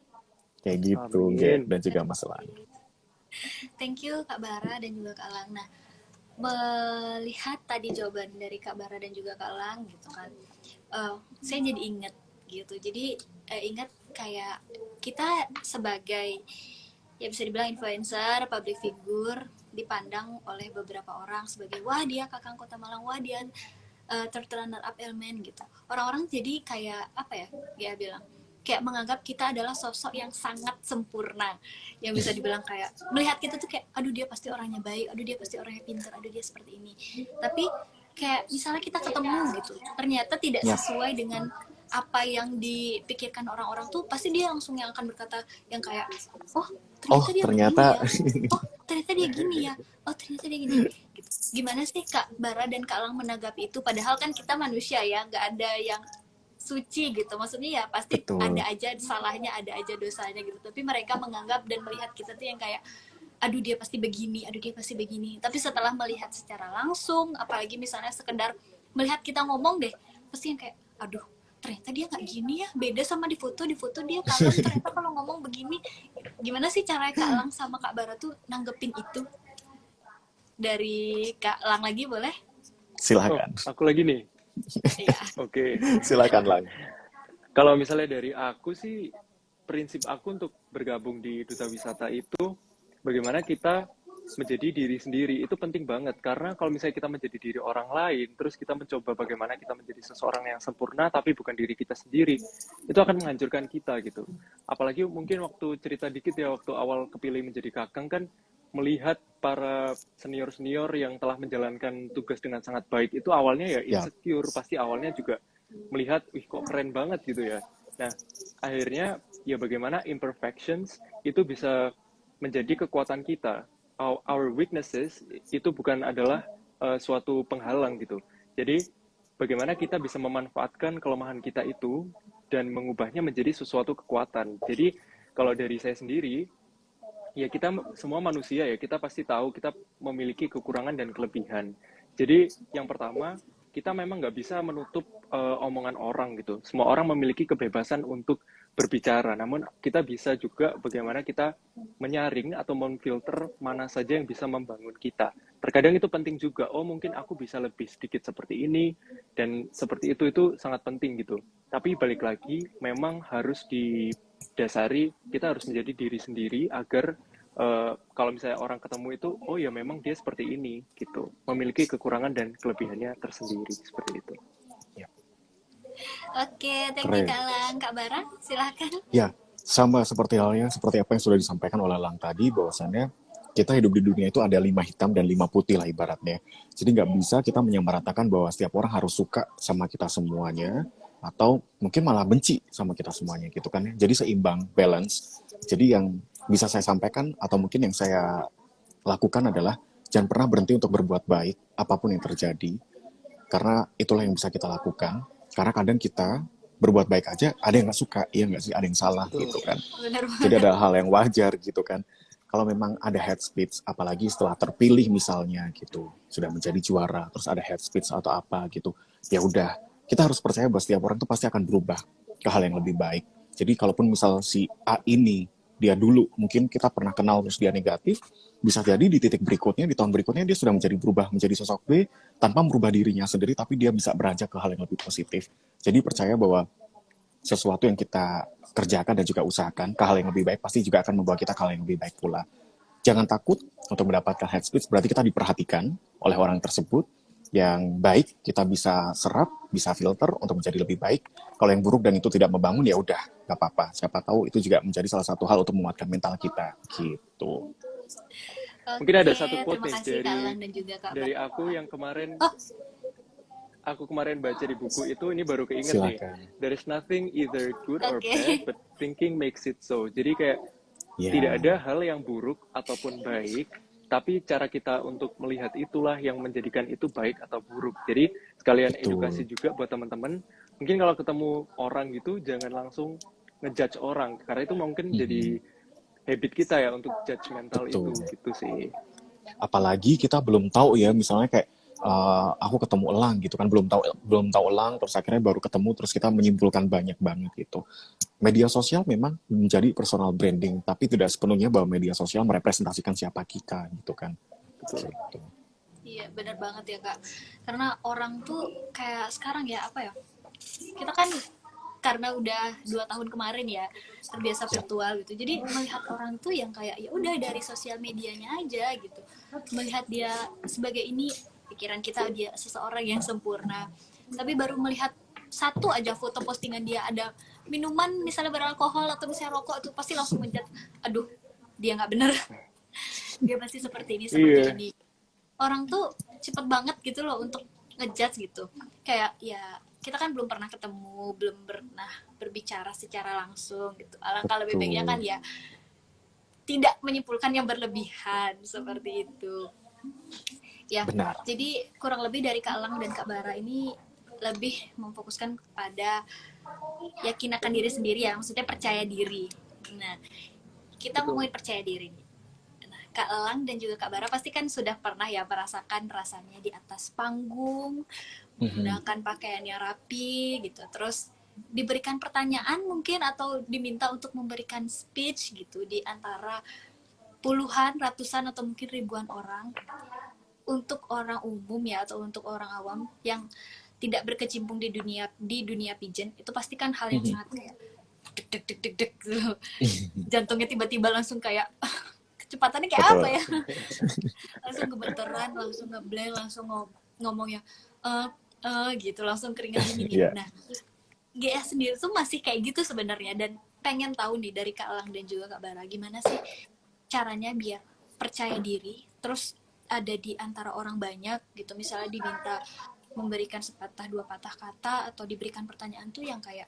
Kayak gitu, Amin. dan juga masalah. Thank you Kak Bara dan juga Kak Lang. Nah, melihat tadi jawaban dari Kak Bara dan juga Kak Lang gitu kan, saya jadi ingat gitu. Jadi ingat kayak kita sebagai ya bisa dibilang influencer, public figure dipandang oleh beberapa orang sebagai wah dia Kakang Kota Malang, wah dia third runner up elemen gitu. Orang-orang jadi kayak apa ya? Dia bilang kayak menganggap kita adalah sosok yang sangat sempurna, yang bisa dibilang kayak melihat kita tuh kayak aduh dia pasti orangnya baik, aduh dia pasti orangnya pintar, aduh dia seperti ini. Tapi kayak misalnya kita ketemu gitu, ternyata tidak sesuai dengan apa yang dipikirkan orang-orang tuh, pasti dia langsung yang akan berkata yang kayak oh ternyata dia begini ya, oh ternyata dia gini ya, oh ternyata dia gini gitu. Gimana sih Kak Bara dan Kak Lang menanggapi itu? Padahal kan kita manusia ya, nggak ada yang suci gitu, maksudnya ya pasti Betul. ada aja salahnya, ada aja dosanya gitu, tapi mereka menganggap dan melihat kita tuh yang kayak aduh dia pasti begini, aduh dia pasti begini. Tapi setelah melihat secara langsung, apalagi misalnya sekedar melihat kita ngomong deh, pasti yang kayak aduh ternyata dia nggak gini ya, beda sama di foto dia kalem, ternyata kalau ngomong begini. Gimana sih cara Kak Lang sama Kak Bara tuh nanggepin itu? Dari Kak Lang lagi boleh? Silakan. Aku lagi nih. Iya. Oke. Silakan Lang. Kalau misalnya dari aku sih, prinsip aku untuk bergabung di Duta Wisata itu, bagaimana kita menjadi diri sendiri. Itu penting banget, karena kalau misalnya kita menjadi diri orang lain, terus kita mencoba bagaimana kita menjadi seseorang yang sempurna, tapi bukan diri kita sendiri, itu akan menghancurkan kita gitu. Apalagi mungkin waktu cerita dikit ya, waktu awal kepilih menjadi kakang kan, melihat para senior-senior yang telah menjalankan tugas dengan sangat baik, itu awalnya ya insecure, pasti awalnya juga melihat, wih kok keren banget gitu ya. Nah, akhirnya ya bagaimana imperfections itu bisa menjadi kekuatan kita. Our weaknesses itu bukan adalah suatu penghalang gitu. Jadi, bagaimana kita bisa memanfaatkan kelemahan kita itu dan mengubahnya menjadi sesuatu kekuatan. Jadi, kalau dari saya sendiri, ya kita semua manusia ya, kita pasti tahu kita memiliki kekurangan dan kelebihan. Jadi yang pertama, kita memang nggak bisa menutup omongan orang gitu. Semua orang memiliki kebebasan untuk berbicara, namun kita bisa juga bagaimana kita menyaring atau memfilter mana saja yang bisa membangun kita. Terkadang itu penting juga, oh mungkin aku bisa lebih sedikit seperti ini, dan seperti itu sangat penting gitu. Tapi balik lagi, memang harus dasari kita harus menjadi diri sendiri agar kalau misalnya orang ketemu itu oh ya memang dia seperti ini gitu, memiliki kekurangan dan kelebihannya tersendiri seperti itu. Oke, thank you Kak Lang. Kak Bara, silahkan. Ya, sama seperti halnya seperti apa yang sudah disampaikan oleh Lang tadi, bahwasannya kita hidup di dunia itu ada 5 hitam dan 5 putih lah ibaratnya. Jadi nggak bisa kita menyamaratakan bahwa setiap orang harus suka sama kita semuanya, atau mungkin malah benci sama kita semuanya gitu kan. Jadi seimbang, balance. Jadi yang bisa saya sampaikan atau mungkin yang saya lakukan adalah jangan pernah berhenti untuk berbuat baik apapun yang terjadi, karena itulah yang bisa kita lakukan. Karena kadang kita berbuat baik aja ada yang nggak suka, iya nggak sih, ada yang salah gitu kan. Jadi ada hal yang wajar gitu kan. Kalau memang ada head speech, apalagi setelah terpilih misalnya gitu, sudah menjadi juara, terus ada head speech atau apa gitu, ya udah, kita harus percaya bahwa setiap orang tuh pasti akan berubah ke hal yang lebih baik. Jadi kalaupun misal si A ini, dia dulu mungkin kita pernah kenal terus dia negatif, bisa jadi di titik berikutnya, di tahun berikutnya dia sudah berubah menjadi sosok B tanpa merubah dirinya sendiri, tapi dia bisa beranjak ke hal yang lebih positif. Jadi percaya bahwa sesuatu yang kita kerjakan dan juga usahakan ke hal yang lebih baik pasti juga akan membawa kita ke hal yang lebih baik pula. Jangan takut untuk mendapatkan head speech, berarti kita diperhatikan oleh orang tersebut. Yang baik kita bisa serap, bisa filter untuk menjadi lebih baik. Kalau yang buruk dan itu tidak membangun, ya udah, nggak apa-apa. Siapa tahu itu juga menjadi salah satu hal untuk menguatkan mental kita, gitu. Mungkin ada satu quote nih dari Bara. aku yang kemarin, aku kemarin baca di buku itu, ini baru keinget nih. There is nothing either good or bad, but thinking makes it so. Jadi kayak tidak ada hal yang buruk ataupun baik, tapi cara kita untuk melihat itulah yang menjadikan itu baik atau buruk. Jadi sekalian edukasi juga buat teman-teman. Mungkin kalau ketemu orang gitu, jangan langsung ngejudge orang, karena itu mungkin jadi Mhm. habit kita ya untuk judgmental itu Betul. gitu sih. Apalagi kita belum tahu ya, misalnya kayak aku ketemu elang gitu kan, belum tahu elang, terus akhirnya baru ketemu, terus kita menyimpulkan banyak banget gitu. Media sosial memang menjadi personal branding, tapi tidak sepenuhnya bahwa media sosial merepresentasikan siapa kita gitu kan. Betul. Gitu. Iya, benar banget ya Kak. Karena orang tuh kayak sekarang ya apa ya? Kita kan karena udah 2 tahun kemarin ya terbiasa Siap. virtual gitu. Jadi melihat orang tuh yang kayak ya udah dari sosial medianya aja gitu. Melihat dia sebagai ini, pikiran kita dia seseorang yang sempurna. Tapi baru melihat satu aja foto postingan dia ada minuman misalnya beralkohol atau misalnya rokok, itu pasti langsung menjat, aduh dia nggak bener, dia pasti seperti ini seperti Iya, ini. Orang tuh cepet banget gitu loh untuk ngejudge gitu. Kayak ya kita kan belum pernah ketemu, belum pernah berbicara secara langsung gitu. Alangkah lebih baiknya kan Betul. ya tidak menyimpulkan yang berlebihan seperti itu. Ya, Benar. jadi kurang lebih dari Kak Elang dan Kak Bara ini lebih memfokuskan pada yakin akan diri sendiri ya, maksudnya percaya diri. Nah, kita betul. ngomongin percaya diri. Nah, Kak Elang dan juga Kak Bara pasti kan sudah pernah ya merasakan rasanya di atas panggung, Mhm. menggunakan pakaian yang rapi gitu. Terus diberikan pertanyaan mungkin atau diminta untuk memberikan speech gitu di antara puluhan, ratusan atau mungkin ribuan orang. Untuk orang umum ya atau untuk orang awam yang tidak berkecimpung di dunia pigeon, itu pasti kan hal yang Mhm. sangat kayak deg deg deg deg deg gitu. Jantungnya tiba-tiba langsung kayak kecepatannya kayak apa Betul. ya, langsung gemeteran, langsung ngeblank, langsung ngomong yang gitu, langsung keringat dingin ya. Ya. Nah, GS sendiri tuh masih kayak gitu sebenarnya, dan pengen tahu nih dari Kak Elang dan juga Kak Bara gimana sih caranya biar percaya diri terus ada di antara orang banyak gitu, misalnya diminta memberikan sepatah dua patah kata atau diberikan pertanyaan tuh yang kayak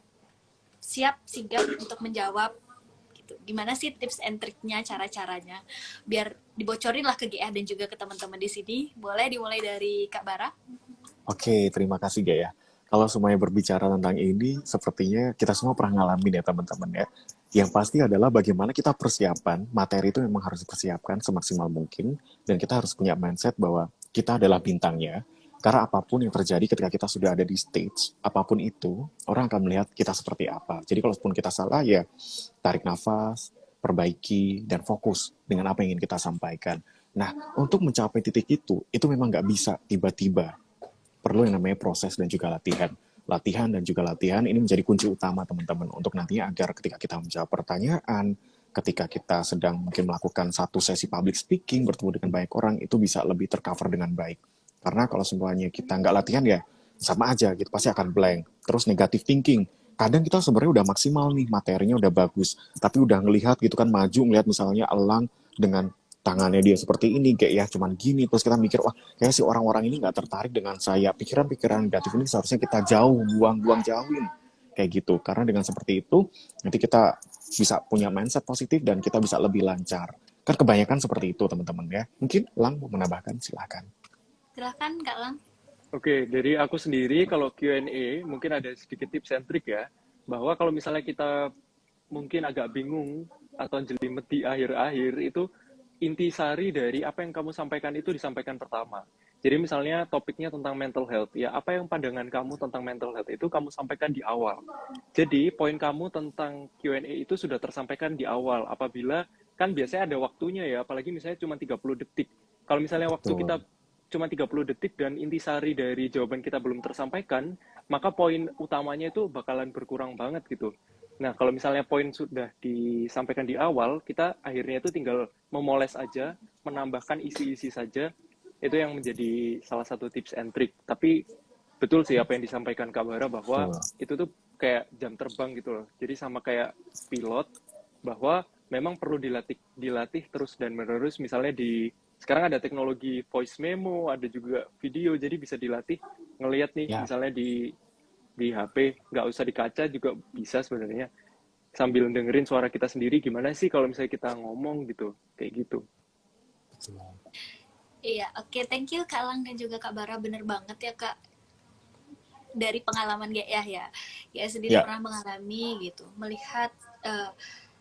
siap sigap untuk menjawab gitu. Gimana sih tips and triknya, cara-caranya biar dibocorin lah ke GA dan juga ke teman-teman di sini. Boleh dimulai dari Kak Bara? Oke, terima kasih Gaya. Kalau semuanya berbicara tentang ini, sepertinya kita semua pernah ngalamin ya teman-teman ya. Yang pasti adalah bagaimana kita persiapan, materi itu memang harus dipersiapkan semaksimal mungkin, dan kita harus punya mindset bahwa kita adalah bintangnya, karena apapun yang terjadi ketika kita sudah ada di stage, apapun itu, orang akan melihat kita seperti apa. Jadi kalaupun kita salah, ya tarik nafas, perbaiki, dan fokus dengan apa yang ingin kita sampaikan. Nah, untuk mencapai titik itu memang nggak bisa tiba-tiba, perlu yang namanya proses dan juga latihan. Latihan dan juga latihan ini menjadi kunci utama teman-teman untuk nantinya agar ketika kita menjawab pertanyaan, ketika kita sedang mungkin melakukan satu sesi public speaking, bertemu dengan banyak orang, itu bisa lebih tercover dengan baik. Karena kalau semuanya kita nggak latihan ya sama aja gitu, pasti akan blank. Terus negative thinking. Kadang kita sebenarnya udah maksimal nih, materinya udah bagus, tapi udah ngelihat gitu kan, maju ngelihat misalnya elang dengan tangannya dia seperti ini, kayak ya cuman gini, terus kita mikir, wah kayak si orang-orang ini nggak tertarik dengan saya. Pikiran-pikiran negatif ini seharusnya kita jauh, buang-buang, jauhin kayak gitu. Karena dengan seperti itu nanti kita bisa punya mindset positif dan kita bisa lebih lancar. Kan kebanyakan seperti itu teman-teman ya. Mungkin Lang mau menambahkan, silahkan. Silahkan Kak Lang. Oke, dari aku sendiri kalau Q&A mungkin ada sedikit tips and trick ya, bahwa kalau misalnya kita mungkin agak bingung atau jelimet di akhir-akhir itu, intisari dari apa yang kamu sampaikan itu disampaikan pertama. Jadi misalnya topiknya tentang mental health, ya apa yang pandangan kamu tentang mental health itu kamu sampaikan di awal. Jadi poin kamu tentang Q&A itu sudah tersampaikan di awal, apabila kan biasanya ada waktunya ya, apalagi misalnya cuma 30 detik. Kalau misalnya waktu kita Betul. cuma 30 detik dan intisari dari jawaban kita belum tersampaikan, maka poin utamanya itu bakalan berkurang banget gitu. Nah, kalau misalnya poin sudah disampaikan di awal, kita akhirnya itu tinggal memoles aja, menambahkan isi-isi saja, itu yang menjadi salah satu tips and trick. Tapi betul sih apa yang disampaikan Kak Bara, bahwa Betul. itu tuh kayak jam terbang gitu loh. Jadi sama kayak pilot, bahwa memang perlu dilatih terus dan menerus. Misalnya sekarang ada teknologi voice memo, ada juga video, jadi bisa dilatih ngelihat nih, Ya, misalnya di HP, nggak usah di kaca juga bisa sebenarnya, sambil dengerin suara kita sendiri gimana sih kalau misalnya kita ngomong gitu, kayak gitu. Iya, oke, thank you Kak Lang dan juga Kak Bara, bener banget ya Kak. dari pengalaman ya sendiri Ya. pernah mengalami gitu, melihat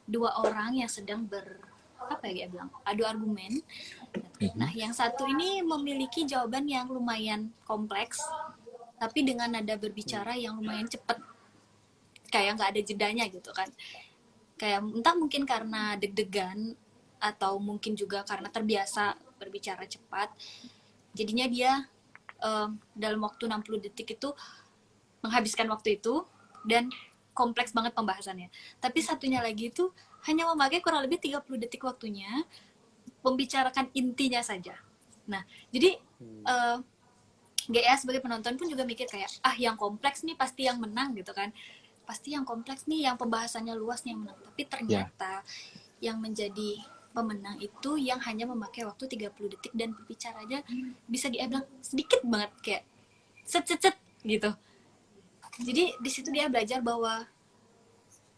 dua orang yang sedang apa ya bilang adu argumen. Nah, Mhm. yang satu ini memiliki jawaban yang lumayan kompleks, tapi dengan nada berbicara yang lumayan cepat, kayak nggak ada jedanya gitu kan. Kayak entah mungkin karena deg-degan atau mungkin juga karena terbiasa berbicara cepat, jadinya dia dalam waktu 60 detik itu menghabiskan waktu itu dan kompleks banget pembahasannya. Tapi satunya lagi itu hanya memakai kurang lebih 30 detik waktunya membicarakan intinya saja. Nah, jadi GA sebagai penonton pun juga mikir kayak, yang kompleks nih pasti yang menang gitu kan. Pasti yang kompleks nih, yang pembahasannya luas nih yang menang. Tapi Ya, ternyata yang menjadi pemenang itu yang hanya memakai waktu 30 detik dan berbicara aja bisa dibilang sedikit banget, kayak set gitu. Jadi di situ dia belajar bahwa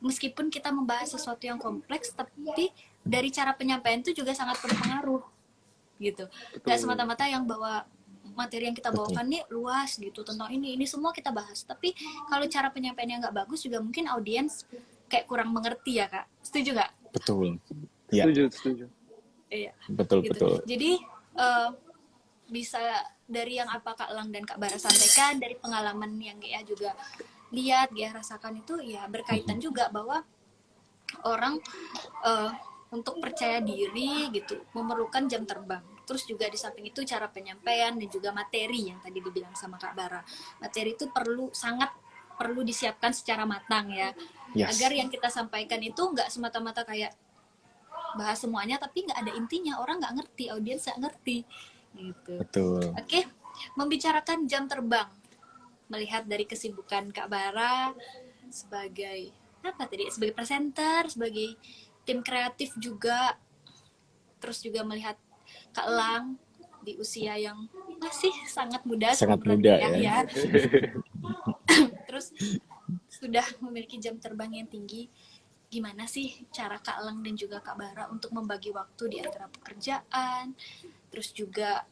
meskipun kita membahas sesuatu yang kompleks, tapi dari cara penyampaian itu juga sangat berpengaruh gitu. Gak Betul. semata-mata yang bawa materi yang kita betul. bawakan nih luas gitu tentang ini semua kita bahas. Tapi kalau cara penyampaiannya nggak bagus juga mungkin audiens kayak kurang mengerti ya kak. Setuju nggak? Betul. Ya, Setuju. Iya, betul, gitu. betul. Jadi bisa dari yang apa Kak Lang dan Kak Bara sampaikan, dari pengalaman yang Gia juga lihat, Gia rasakan itu ya berkaitan juga bahwa orang untuk percaya diri gitu memerlukan jam terbang. Terus juga di samping itu cara penyampaian dan juga materi yang tadi dibilang sama Kak Bara. Materi itu sangat perlu disiapkan secara matang ya. Yes, Agar yang kita sampaikan itu nggak semata-mata kayak bahas semuanya tapi nggak ada intinya, orang nggak ngerti, audiens nggak ngerti gitu. betul. Oke, membicarakan jam terbang, melihat dari kesibukan Kak Bara sebagai apa tadi, sebagai presenter, sebagai tim kreatif juga, terus juga melihat Kak Lang di usia yang masih sangat muda Sangat seumuran muda GA ya. ya, terus sudah memiliki jam terbang yang tinggi. Gimana sih cara Kak Lang dan juga Kak Bara untuk membagi waktu di antara pekerjaan, terus juga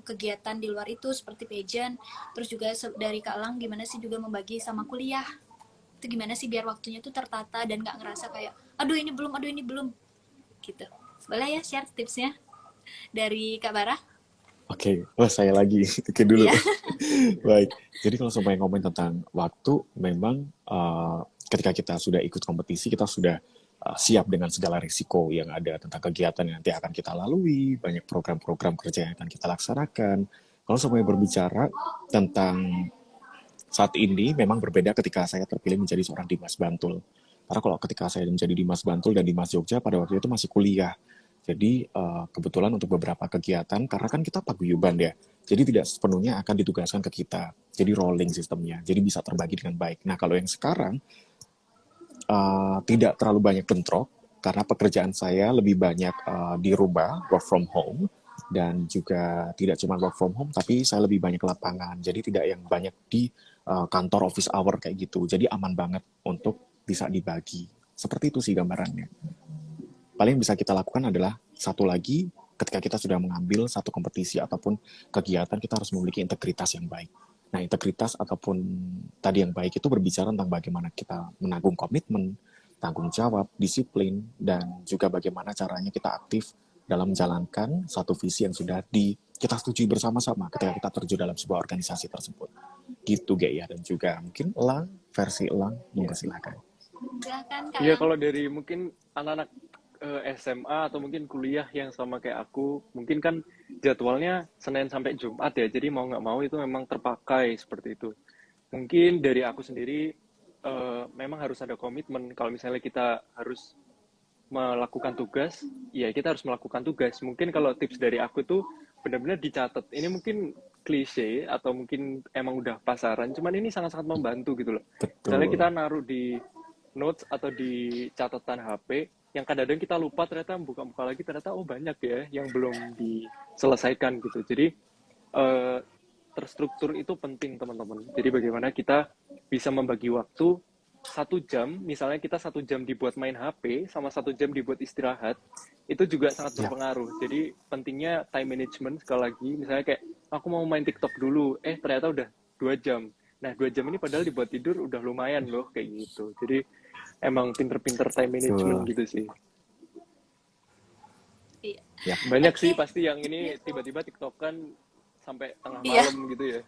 kegiatan di luar itu seperti pageant, terus juga dari Kak Lang gimana sih juga membagi sama kuliah, itu gimana sih biar waktunya tuh tertata dan gak ngerasa kayak aduh ini belum gitu. Boleh ya share tipsnya dari Kak Bara? Oke, wah saya lagi. Oke dulu. Iya. Baik. Jadi kalau sampai ngomongin tentang waktu, memang ketika kita sudah ikut kompetisi, kita sudah siap dengan segala risiko yang ada tentang kegiatan yang nanti akan kita lalui, banyak program-program kerja yang akan kita laksanakan. Kalau sampai berbicara tentang saat ini, memang berbeda ketika saya terpilih menjadi seorang Dimas Bantul. Karena kalau ketika saya menjadi Dimas Bantul dan Dimas Jogja, pada waktu itu masih kuliah. Jadi kebetulan untuk beberapa kegiatan, karena kan kita paguyuban ya, jadi tidak sepenuhnya akan ditugaskan ke kita. Jadi rolling sistemnya, jadi bisa terbagi dengan baik. Nah kalau yang sekarang tidak terlalu banyak bentrok, karena pekerjaan saya lebih banyak di rumah, work from home, dan juga tidak cuma work from home, tapi saya lebih banyak lapangan. Jadi tidak yang banyak di kantor office hour kayak gitu. Jadi aman banget untuk bisa dibagi. Seperti itu sih gambarannya. Paling bisa kita lakukan adalah satu lagi, ketika kita sudah mengambil satu kompetisi ataupun kegiatan, kita harus memiliki integritas yang baik. Nah, integritas ataupun tadi yang baik itu berbicara tentang bagaimana kita menanggung komitmen, tanggung jawab, disiplin, dan juga bagaimana caranya kita aktif dalam menjalankan satu visi yang sudah kita setujui bersama-sama ketika kita terjun dalam sebuah organisasi tersebut. Gitu, Gaya. Dan juga mungkin versi Elang, monggo silakan. Silakan Kak Iya, Lang. kalau dari mungkin anak-anak SMA atau mungkin kuliah yang sama kayak aku, mungkin kan jadwalnya Senin sampai Jumat ya, jadi mau nggak mau itu memang terpakai seperti itu. Mungkin dari aku sendiri memang harus ada komitmen. Kalau misalnya kita harus melakukan tugas, ya kita harus melakukan tugas. Mungkin kalau tips dari aku tuh benar-benar dicatat. Ini mungkin klise atau mungkin emang udah pasaran, cuman ini sangat-sangat membantu gitu loh. Misalnya kita Betul. naruh di notes atau di catatan HP, yang kadang-kadang kita lupa ternyata buka-buka lagi ternyata oh banyak ya yang belum diselesaikan gitu. Jadi terstruktur itu penting teman-teman. Jadi bagaimana kita bisa membagi waktu 1 jam, misalnya kita 1 jam dibuat main HP sama 1 jam dibuat istirahat, itu juga sangat Ya, berpengaruh. Jadi pentingnya time management sekali lagi, misalnya kayak aku mau main TikTok dulu, ternyata udah 2 jam. Nah 2 jam ini padahal dibuat tidur udah lumayan loh kayak gitu. Jadi emang pinter-pinter time management Betul. gitu sih. Iya. Ya, Banyak sih Oke. pasti yang ini tiba-tiba TikTokan sampai tengah Iya, malam gitu ya.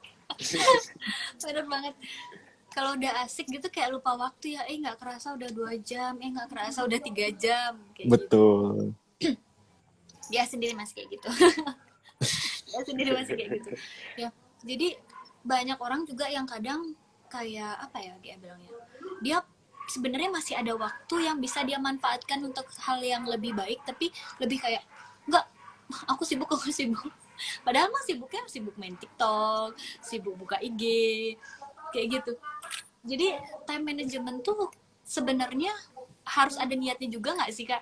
bener banget. Kalau udah asik gitu kayak lupa waktu ya, nggak kerasa udah 2 jam, nggak kerasa udah 3 jam, kayak gitu. betul. Dia sendiri masih kayak gitu. Dia sendiri masih kayak gitu. Ya, jadi banyak orang juga yang kadang kayak apa ya dia bilangnya, dia sebenarnya masih ada waktu yang bisa dia manfaatkan untuk hal yang lebih baik, tapi lebih kayak enggak, aku sibuk. Padahal mah sibuknya sibuk main TikTok, sibuk buka IG, kayak gitu. Jadi time management tuh sebenarnya harus ada niatnya juga nggak sih kak?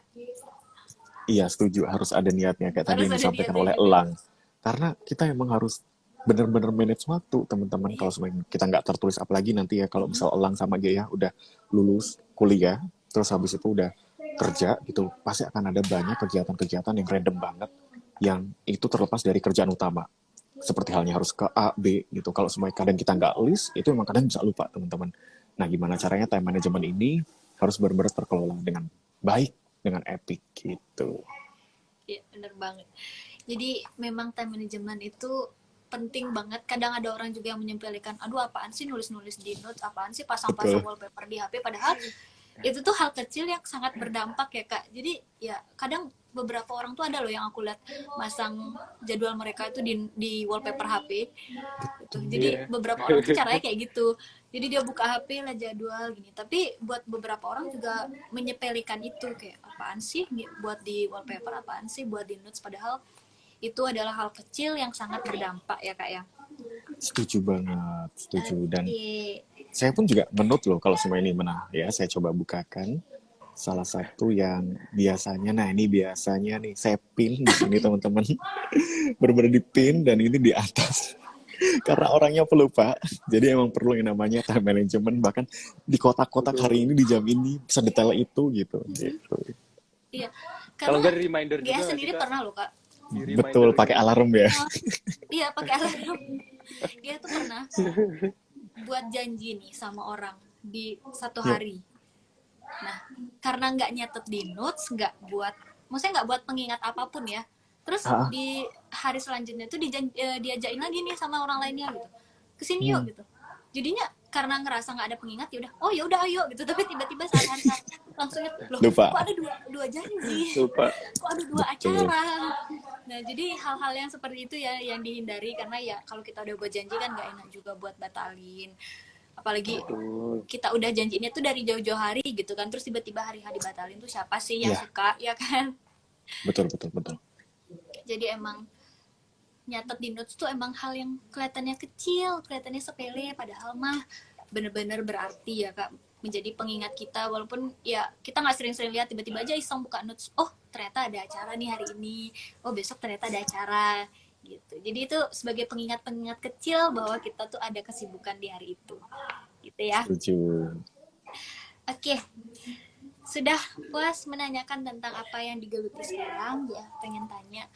Iya, setuju. Harus ada niatnya, kayak tadi Harus yang ada disampaikan niatnya oleh juga. Elang. Karena kita emang harus benar-benar manage waktu, teman-teman. Iya. Kalau semuanya kita nggak tertulis, apalagi nanti ya kalau misal Elang sama Gia udah lulus kuliah, terus habis itu udah kerja gitu, pasti akan ada banyak kegiatan-kegiatan yang random banget, yang itu terlepas dari kerjaan utama. Seperti halnya harus ke A, B gitu. Kalau semuanya kadang kita nggak list, itu emang kadang bisa lupa, teman-teman. Nah, gimana caranya time management ini harus benar-benar terkelola dengan baik, dengan epic gitu. Iya, bener banget. Jadi memang time management itu penting banget. Kadang ada orang juga yang menyepelekan, aduh apaan sih nulis-nulis di notes, apaan sih pasang-pasang Betul. wallpaper di HP, padahal itu tuh hal kecil yang sangat berdampak ya kak. Jadi ya kadang beberapa orang tuh ada loh yang aku lihat masang jadwal mereka itu di wallpaper HP gitu. Jadi Iya. beberapa orang tuh caranya kayak gitu. Jadi dia buka HP lah jadwal gini. Tapi buat beberapa orang juga menyepelekan itu, kayak apaan sih buat di wallpaper, apaan sih buat di notes, padahal itu adalah hal kecil yang sangat berdampak ya kak ya. Setuju banget, setuju. Dan Oke. saya pun juga menurut loh kalau semua ini menah ya, saya coba bukakan salah satu yang biasanya, nah ini biasanya nih saya pin di sini teman-teman, benar-benar di pin dan ini di atas. Karena orangnya pelupa, jadi emang perlu yang namanya time management, bahkan di kotak-kotak hari ini di jam ini bisa detail itu gitu. Gitu. Iya, Kalau karena nggak di reminder juga GA nggak sih sendiri Kak? pernah loh kak. Di reminder Betul, pakai gitu. alarm ya. Iya pakai alarm. Dia tuh pernah buat janji nih sama orang di satu Ya, hari. Nah, karena nggak nyatet di notes, nggak buat, maksudnya nggak buat pengingat apapun ya. Terus ah, di hari selanjutnya tuh diajain lagi nih sama orang lainnya gitu. Kesini yuk hmm, gitu. Jadinya karena ngerasa nggak ada pengingat, ya udah, oh ya udah ayo gitu. Tapi tiba-tiba saat hari langsung loh, lupa. kok ada dua janji, Lupa. kok ada 2 acara. Betul. Nah jadi hal-hal yang seperti itu ya yang dihindari, karena ya kalau kita udah buat janji kan nggak enak juga buat batalin, apalagi Betul. kita udah janjinya tuh dari jauh-jauh hari gitu kan, terus tiba-tiba hari H dibatalin tuh siapa sih yang Ya, suka ya kan. betul, betul, betul. Jadi emang nyatet di notes tuh emang hal yang kelihatannya kecil, kelihatannya sepele, padahal mah bener-bener berarti ya kak, menjadi pengingat kita. Walaupun ya kita nggak sering-sering lihat, tiba-tiba aja iseng buka notes, oh ternyata ada acara nih hari ini, oh besok ternyata ada acara gitu. Jadi itu sebagai pengingat-pengingat kecil bahwa kita tuh ada kesibukan di hari itu gitu ya. Setuju. Oke, sudah puas menanyakan tentang apa yang digeluti sekarang, ya pengen tanya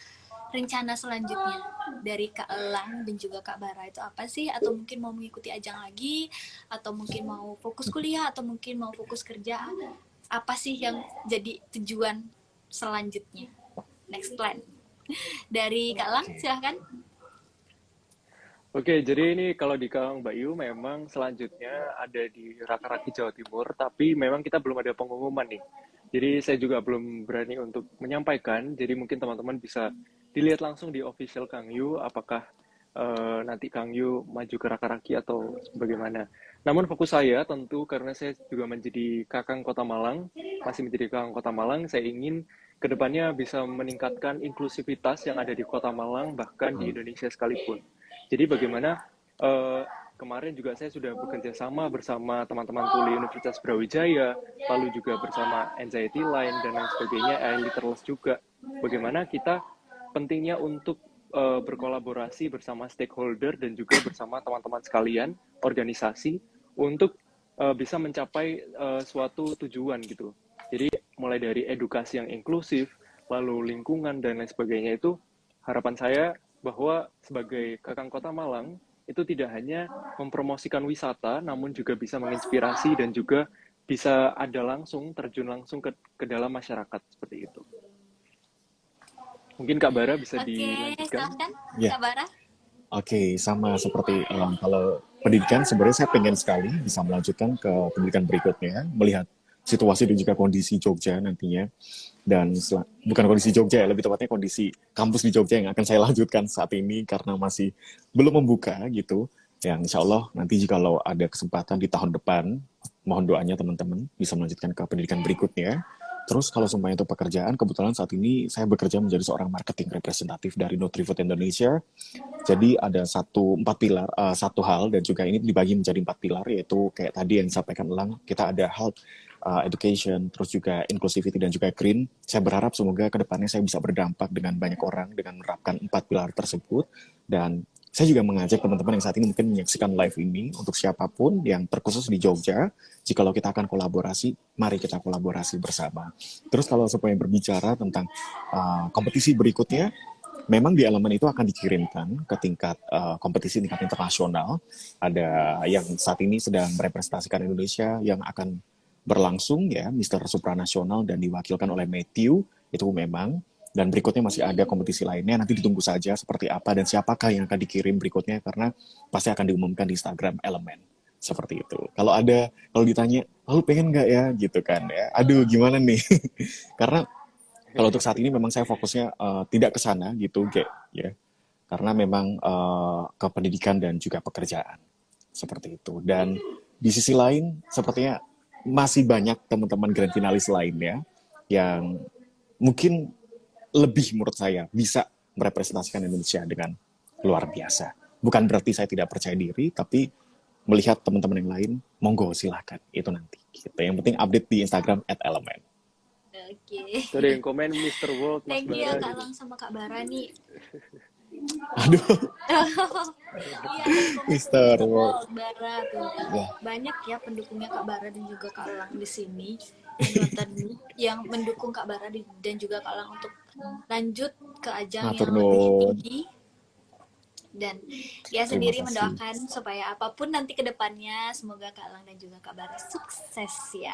rencana selanjutnya dari Kak Elang dan juga Kak Bara itu apa sih? Atau mungkin mau mengikuti ajang lagi, atau mungkin mau fokus kuliah, atau mungkin mau fokus kerja? Apa sih yang jadi tujuan selanjutnya? Next plan. Dari Kak Elang, Oke. silahkan. Oke, jadi ini kalau di Kang Bayu memang selanjutnya ada di Raki Jawa Timur, tapi memang kita belum ada pengumuman nih. Jadi saya juga belum berani untuk menyampaikan, jadi mungkin teman-teman bisa dilihat langsung di official Kang Yu, apakah nanti Kang Yu maju ke Raki atau bagaimana. Namun fokus saya tentu karena saya juga menjadi Kakang Kota Malang, masih menjadi Kakang Kota Malang, saya ingin kedepannya bisa meningkatkan inklusivitas yang ada di Kota Malang, bahkan di Indonesia sekalipun. Jadi bagaimana kemarin juga saya sudah bekerja sama bersama teman-teman tuli Universitas Brawijaya, lalu juga bersama Anxiety Line dan lain sebagainya, Literless juga. Bagaimana kita pentingnya untuk berkolaborasi bersama stakeholder dan juga bersama teman-teman sekalian, organisasi, untuk bisa mencapai suatu tujuan gitu. Jadi mulai dari edukasi yang inklusif, lalu lingkungan dan lain sebagainya itu harapan saya bahwa sebagai Kakang Kota Malang, itu tidak hanya mempromosikan wisata, namun juga bisa menginspirasi dan juga bisa ada langsung, terjun langsung ke dalam masyarakat seperti itu. Mungkin Kak Bara bisa Oke, dilanjutkan. silahkan Ya, Kak Bara. oke, sama seperti kalau pendidikan sebenarnya saya pengen sekali bisa melanjutkan ke pendidikan berikutnya, melihat situasi dan juga kondisi Jogja nantinya. Dan bukan kondisi Jogja ya, lebih tepatnya kondisi kampus di Jogja yang akan saya lanjutkan saat ini karena masih belum membuka gitu. Yang insya Allah nanti jikalau ada kesempatan di tahun depan, mohon doanya teman-teman bisa melanjutkan ke pendidikan berikutnya. Terus kalau semuanya itu pekerjaan, kebetulan saat ini saya bekerja menjadi seorang marketing representatif dari Nutrifood Indonesia. Jadi ada empat pilar, satu hal, dan juga ini dibagi menjadi 4 pilar, yaitu kayak tadi yang disampaikan Elang, kita ada health, education, terus juga inclusivity dan juga green. Saya berharap semoga kedepannya saya bisa berdampak dengan banyak orang dengan menerapkan 4 pilar tersebut. Dan saya juga mengajak teman-teman yang saat ini mungkin menyaksikan live ini, untuk siapapun yang terkhusus di Jogja, jikalau kita akan kolaborasi, mari kita kolaborasi bersama. Terus kalau supaya berbicara tentang kompetisi berikutnya, memang di elemen itu akan dikirimkan ke tingkat kompetisi tingkat internasional. Ada yang saat ini sedang merepresentasikan Indonesia yang akan berlangsung ya, Mister Supranasional dan diwakilkan oleh Matthew, itu memang. Dan berikutnya masih ada kompetisi lainnya, nanti ditunggu saja seperti apa dan siapakah yang akan dikirim berikutnya, karena pasti akan diumumkan di Instagram Elemen. Seperti itu. Kalau ditanya, lu pengen nggak ya, gitu kan ya. Aduh, gimana nih? Karena kalau untuk saat ini memang saya fokusnya tidak ke sana gitu, ya. Karena memang ke pendidikan dan juga pekerjaan. Seperti itu. Dan di sisi lain, sepertinya masih banyak teman-teman grand finalis lainnya yang mungkin lebih menurut saya bisa merepresentasikan Indonesia dengan luar biasa. Bukan berarti saya tidak percaya diri, tapi melihat teman-teman yang lain, monggo silahkan. Itu nanti. Gitu. Yang penting update di Instagram @elemen. Oke. Itu ada yang komen Mr. World, Mas Thank you ya Bara. Kak Lang sama Kak Bara nih. Aduh, Iya, Mister Mr. World. World Bara tuh. Ya, Banyak ya pendukungnya Kak Bara dan juga Kak Lang di sini. Penonton yang mendukung Kak Bara dan juga Kak Lang untuk lanjut ke ajang matur yang lebih nuwun. tinggi. Dan ya Terima sendiri kasih. mendoakan supaya apapun nanti ke depannya, semoga Kak Lang dan juga Kak Bara sukses ya.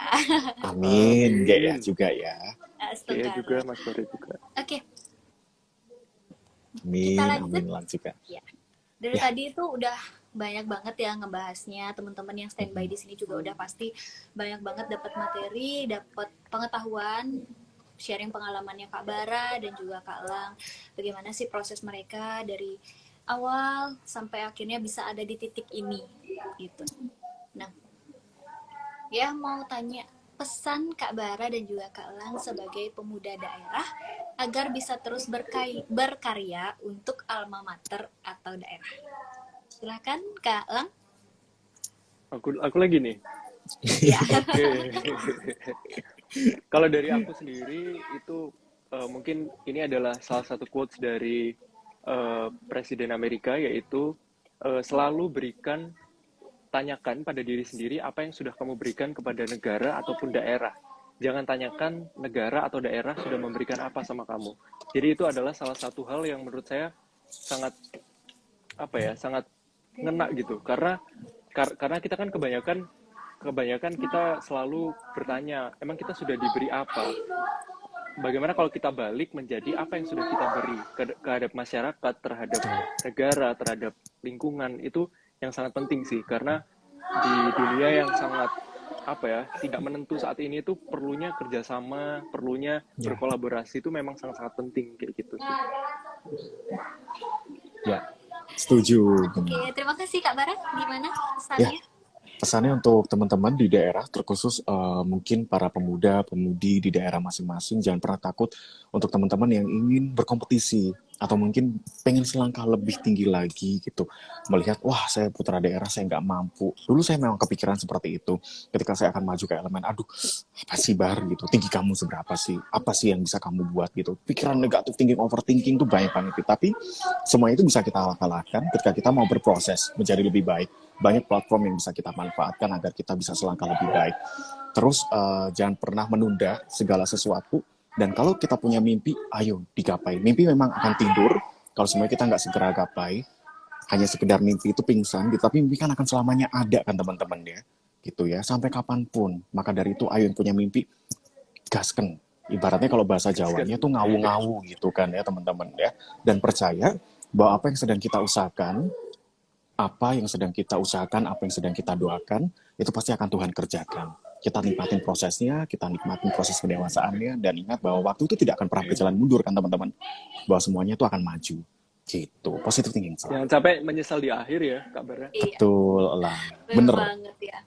Amin. Gak ya Amin. juga ya. Saya juga, Astagfirullah. Mas Bara juga. Oke, Amin, kita lanjut. amin lang juga. Ya. Dari Ya. tadi itu udah banyak banget ya ngebahasnya. Teman-teman yang standby di sini juga udah pasti banyak banget dapat materi, dapat pengetahuan, sharing pengalamannya Kak Bara dan juga Kak Lang. Bagaimana sih proses mereka dari awal sampai akhirnya bisa ada di titik ini gitu. Nah, ya mau tanya pesan Kak Bara dan juga Kak Lang sebagai pemuda daerah agar bisa terus berkarya untuk alma mater atau daerah. Silakan Kak Lang. Aku lagi nih. Ya. Oke. Kalau dari aku sendiri itu mungkin ini adalah salah satu quotes dari Presiden Amerika, yaitu selalu tanyakan pada diri sendiri apa yang sudah kamu berikan kepada negara ataupun daerah. Jangan tanyakan negara atau daerah sudah memberikan apa sama kamu. Jadi itu adalah salah satu hal yang menurut saya sangat sangat ngena gitu. Karena kita kan kebanyakan kita selalu bertanya, emang kita sudah diberi apa? Bagaimana kalau kita balik menjadi apa yang sudah kita beri terhadap masyarakat, terhadap negara, terhadap lingkungan, itu yang sangat penting sih. Karena di dunia yang sangat tidak menentu saat ini itu perlunya kerjasama, perlunya berkolaborasi, itu memang sangat-sangat penting kayak gitu sih. Ya, setuju. Oke, terima kasih Kak Bara. Gimana Ya, pesannya? pesannya untuk teman-teman di daerah, terkhusus mungkin para pemuda-pemudi di daerah masing-masing, jangan pernah takut untuk teman-teman yang ingin berkompetisi atau mungkin pengen selangkah lebih tinggi lagi gitu. Melihat, wah saya putra daerah, saya nggak mampu. Dulu saya memang kepikiran seperti itu. Ketika saya akan maju ke elemen, aduh, apa sih Bar gitu, tinggi kamu seberapa sih? Apa sih yang bisa kamu buat gitu? Pikiran negatif thinking, overthinking tuh banyak banget. Tapi semua itu bisa kita kalahkan ketika kita mau berproses menjadi lebih baik. Banyak platform yang bisa kita manfaatkan agar kita bisa selangkah lebih baik. Terus jangan pernah menunda segala sesuatu. Dan kalau kita punya mimpi, ayo digapai. Mimpi memang akan tidur kalau semuanya kita nggak segera gapai. hanya sekedar mimpi itu pingsan, gitu, tapi mimpi kan akan selamanya ada kan teman-teman ya, gitu ya, sampai kapanpun. Maka dari itu, ayo yang punya mimpi, gasken. Ibaratnya kalau bahasa Jawanya Gaskan. tuh ngawu-ngawu gitu kan ya teman-teman ya. Dan percaya bahwa apa yang sedang kita usahakan, apa yang sedang kita doakan, itu pasti akan Tuhan kerjakan. Kita nikmatin prosesnya, kita nikmatin proses kedewasaannya, dan ingat bahwa waktu itu tidak akan pernah berjalan mundur kan teman-teman. Bahwa semuanya itu akan maju. Gitu, positive thinking selalu. Jangan sampai menyesal di akhir ya, Kak Bara. Iya, Betul lah, bener bener. banget ya.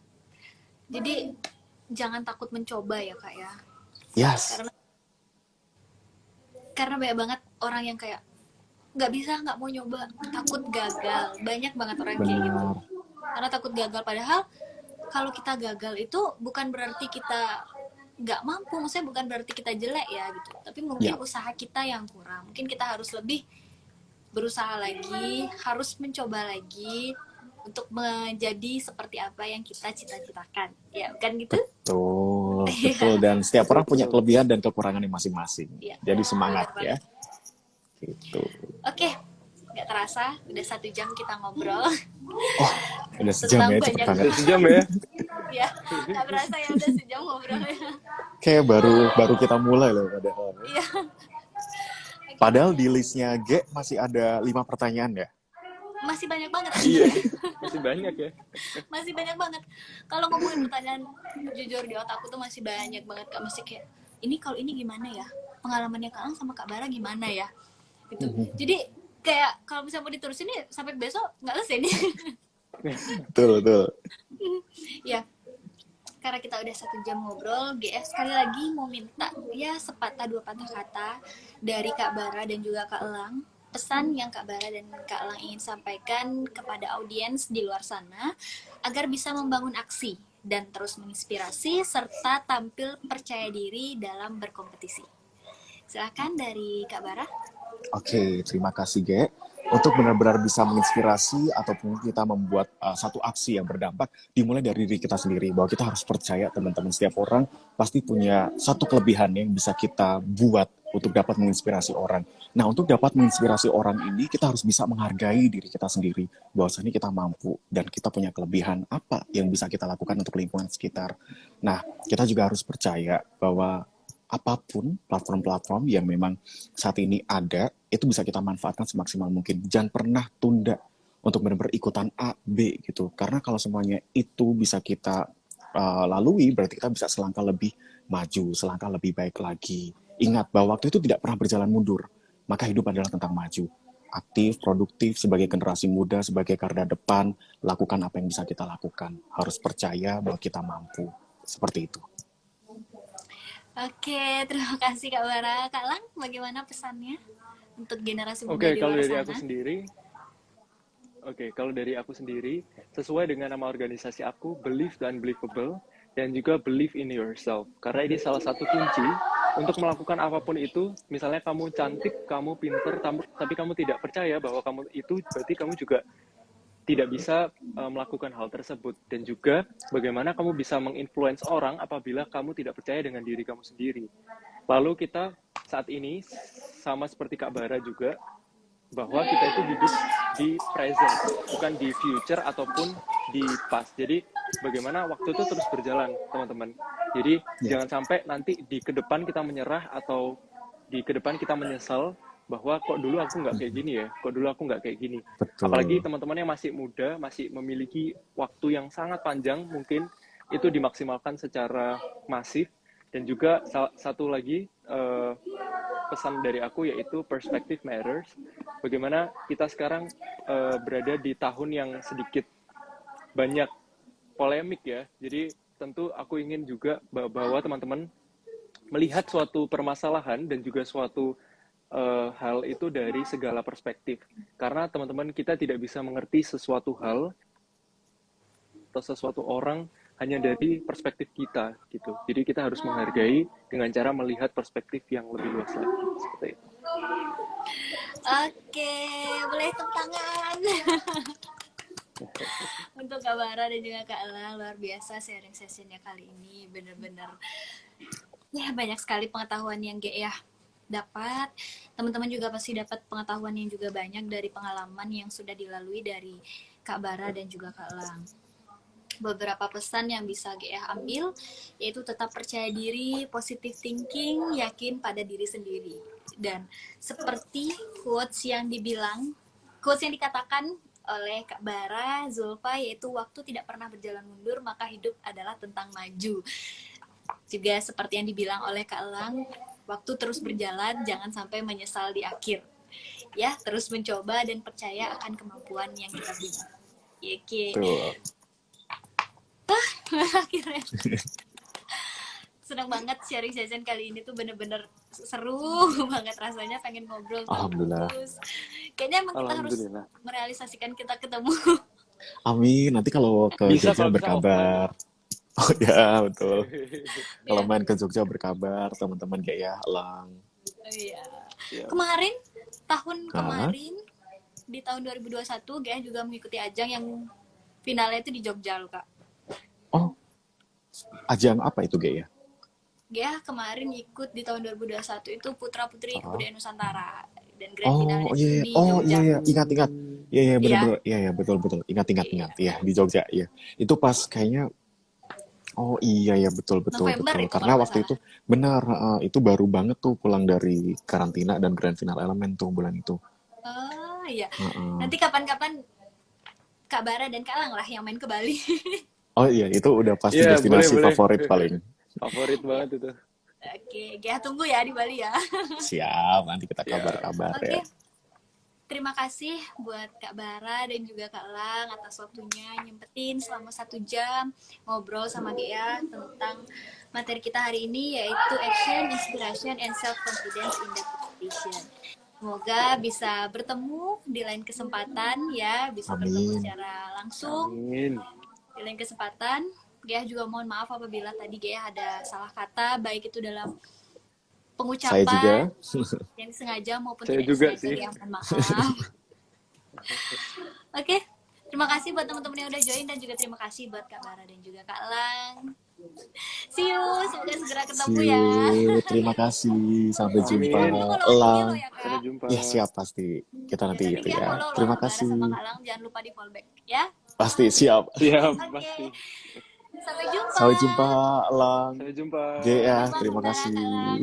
Jadi jangan takut mencoba ya Kak ya. Yes, Karena banyak banget orang yang kayak nggak bisa, nggak mau nyoba, takut gagal. Banyak banget orang kayak gitu. benar. Karena takut gagal, padahal kalau kita gagal itu bukan berarti kita nggak mampu, maksudnya bukan berarti kita jelek ya gitu. Tapi mungkin Ya, usaha kita yang kurang. Mungkin kita harus lebih berusaha lagi, harus mencoba lagi untuk menjadi seperti apa yang kita cita-citakan. Ya, kan gitu? betul, Iya, betul. Dan setiap orang punya Betul. kelebihan dan kekurangannya masing-masing. iya, Jadi benar semangat ya. banget. Gitu. Oke, nggak terasa udah 1 jam kita ngobrol Oh, udah sejam tentang ya, cepet banyak banget. Udah sejam ya. ya, nggak berasa ya udah sejam ngobrolnya. Kayak baru kita mulai loh padahal. Iya, Padahal di listnya G masih ada 5 pertanyaan ya. masih banyak banget. Iya, masih banyak ya. Masih banyak banget. Kalau ngomongin pertanyaan, jujur di otakku tuh masih banyak banget Kak. Masih kayak, ini kalau ini gimana ya? Pengalamannya Kak Ang sama Kak Bara gimana ya? Gitu. Jadi kayak kalau misalnya mau diterusin nih sampai besok nggak selesai nih. Betul, betul. Ya, karena kita udah 1 jam ngobrol, GF sekali lagi mau minta ya sepatah dua patah kata dari Kak Bara dan juga Kak Elang, pesan yang Kak Bara dan Kak Elang ingin sampaikan kepada audiens di luar sana agar bisa membangun aksi dan terus menginspirasi serta tampil percaya diri dalam berkompetisi. Silakan dari Kak Bara. Oke, terima kasih G. Untuk benar-benar bisa menginspirasi ataupun kita membuat satu aksi yang berdampak, dimulai dari diri kita sendiri. Bahwa kita harus percaya teman-teman, setiap orang pasti punya satu kelebihan yang bisa kita buat untuk dapat menginspirasi orang. Nah, untuk dapat menginspirasi orang ini, kita harus bisa menghargai diri kita sendiri. Bahwasanya kita mampu dan kita punya kelebihan apa yang bisa kita lakukan untuk lingkungan sekitar. Nah, kita juga harus percaya bahwa apapun platform-platform yang memang saat ini ada, itu bisa kita manfaatkan semaksimal mungkin. Jangan pernah tunda untuk benar-benar ikutan A, B gitu. Karena kalau semuanya itu bisa kita lalui, berarti kita bisa selangkah lebih maju, selangkah lebih baik lagi. Ingat bahwa waktu itu tidak pernah berjalan mundur. Maka hidup adalah tentang maju. Aktif, produktif, sebagai generasi muda, sebagai garda depan, lakukan apa yang bisa kita lakukan. Harus percaya bahwa kita mampu. Seperti itu. Oke, terima kasih Kak Bara. Kak Lang, bagaimana pesannya untuk generasi muda Oke, di kalau luar dari sana? aku sendiri, kalau dari aku sendiri, sesuai dengan nama organisasi aku, Believe the Unbelievable, dan juga Believe in Yourself. Karena ini salah satu kunci untuk melakukan apapun itu. Misalnya kamu cantik, kamu pinter, tapi kamu tidak percaya bahwa kamu itu, berarti kamu juga tidak bisa melakukan hal tersebut. Dan juga bagaimana kamu bisa menginfluence orang apabila kamu tidak percaya dengan diri kamu sendiri. Lalu kita saat ini sama seperti Kak Bara juga, bahwa kita itu hidup di present, bukan di future ataupun di past. Jadi bagaimana waktu itu terus berjalan, teman-teman. Jadi jangan sampai nanti di ke depan kita menyerah atau di ke depan kita menyesal bahwa kok dulu aku nggak kayak gini ya, kok dulu aku nggak kayak gini. Betul. Apalagi teman-teman yang masih muda, masih memiliki waktu yang sangat panjang, mungkin itu dimaksimalkan secara masif. Dan juga satu lagi pesan dari aku yaitu perspective matters. Bagaimana kita sekarang berada di tahun yang sedikit banyak polemik ya. Jadi tentu aku ingin juga bahwa teman-teman melihat suatu permasalahan dan juga suatu hal itu dari segala perspektif. Karena teman-teman kita tidak bisa mengerti sesuatu hal atau sesuatu orang hanya dari perspektif kita gitu. Jadi kita harus menghargai dengan cara melihat perspektif yang lebih luas lagi seperti itu. Oke, boleh tepuk tangan. Untuk Kak Bara dan juga Kak Elang, luar biasa sharing sessionnya kali ini. Bener-bener ya banyak sekali pengetahuan yang ya dapat. Teman-teman juga pasti dapat pengetahuan yang juga banyak dari pengalaman yang sudah dilalui dari Kak Bara dan juga Kak Lang. Beberapa pesan yang bisa GA ambil yaitu tetap percaya diri, positive thinking, yakin pada diri sendiri. Dan seperti quotes yang dikatakan oleh Kak Bara, Zulfa, yaitu waktu tidak pernah berjalan mundur, maka hidup adalah tentang maju. Juga seperti yang dibilang oleh Kak Lang, waktu terus berjalan, jangan sampai menyesal di akhir. Ya, terus mencoba dan percaya akan kemampuan yang kita punya. Oke. Tuh. Akhirnya senang banget sharing session kali ini tuh bener-bener seru banget rasanya, pengen ngobrol Alhamdulillah. terus. Kayaknya emang kita harus Alhamdulillah. merealisasikan kita ketemu. Amin. Nanti kalau ke Bisa Jogja kalau bisa berkabar. Oh ya, betul. Kalau Iya. main ke Jogja berkabar, teman-teman kayak ya, Lang. Iya. Ya. Kemarin Hah? kemarin di tahun 2021 GA juga mengikuti ajang yang finalnya itu di Jogja loh, Kak. Oh, ajang apa itu, Ge ya? GA kemarin ikut di tahun 2021 itu Putra Putri Kebudayaan Nusantara dan grand Oh, finalnya iya, itu iya. di Oh, Jogja. iya, ingat. Iya, Iya. benar-benar. Iya, betul. Ingat. Iya, di Jogja, iya. Itu pas kayaknya, oh iya, betul. November itu Karena kalau nggak waktu itu, benar, itu baru banget tuh pulang dari karantina dan grand final elemen tuh bulan itu. Oh iya. Heeh. Nanti kapan-kapan Kak Bara dan Kak Lang lah yang main ke Bali. Oh iya, itu udah pasti Iya, destinasi boleh. favorit paling. Favorit banget itu. Oke, GA tunggu ya di Bali ya. Siap, nanti kita Siap. kabar-kabar Oke. ya. Terima kasih buat Kak Bara dan juga Kak Lang atas waktunya nyempetin selama 1 jam ngobrol sama GA tentang materi kita hari ini, yaitu Action, Inspiration, and Self-Confidence in the Competition. Semoga bisa bertemu di lain kesempatan ya, bisa bertemu Amin. secara langsung Amin. di lain kesempatan. GA juga mohon maaf apabila tadi GA ada salah kata, baik itu dalam Saya juga. pengucapan yang sengaja maupun Saya tidak juga disengaja, sih. GA mohon maaf. Oke, terima kasih buat teman-teman yang udah join dan juga terima kasih buat Kak Bara dan juga Kak Lang. See you, semoga segera ketemu See ya. you. Terima kasih. Sampai Nanti jumpa. Amin. jangan lupa follow IG lo Lang. ya Sampai Kak. jumpa. Ya siap pasti. Kita nanti Nanti itu dia ya. follow lo Terima Kak Bara sama kasih. Kak Lang, jangan lupa di follow back ya. Pasti siap. Siap, Oke, pasti. sampai jumpa. Sampai jumpa, Lang. Sampai jumpa. Ya, Bye-bye, terima Kak kasih. Lang.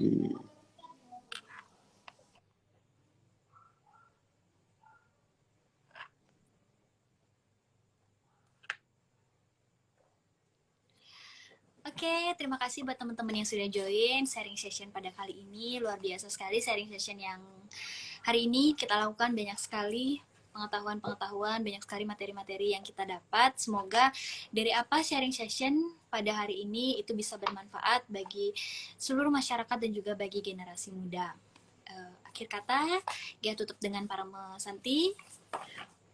Oke, terima kasih buat teman-teman yang sudah join sharing session pada kali ini. Luar biasa sekali sharing session yang hari ini kita lakukan, banyak sekali pengetahuan-pengetahuan, banyak sekali materi-materi yang kita dapat. Semoga dari apa sharing session pada hari ini itu bisa bermanfaat bagi seluruh masyarakat dan juga bagi generasi muda. Akhir kata, Gia tutup dengan Parama Santi.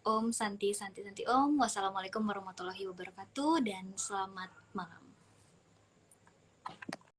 Om Santi Om. Wassalamualaikum warahmatullahi wabarakatuh dan selamat malam.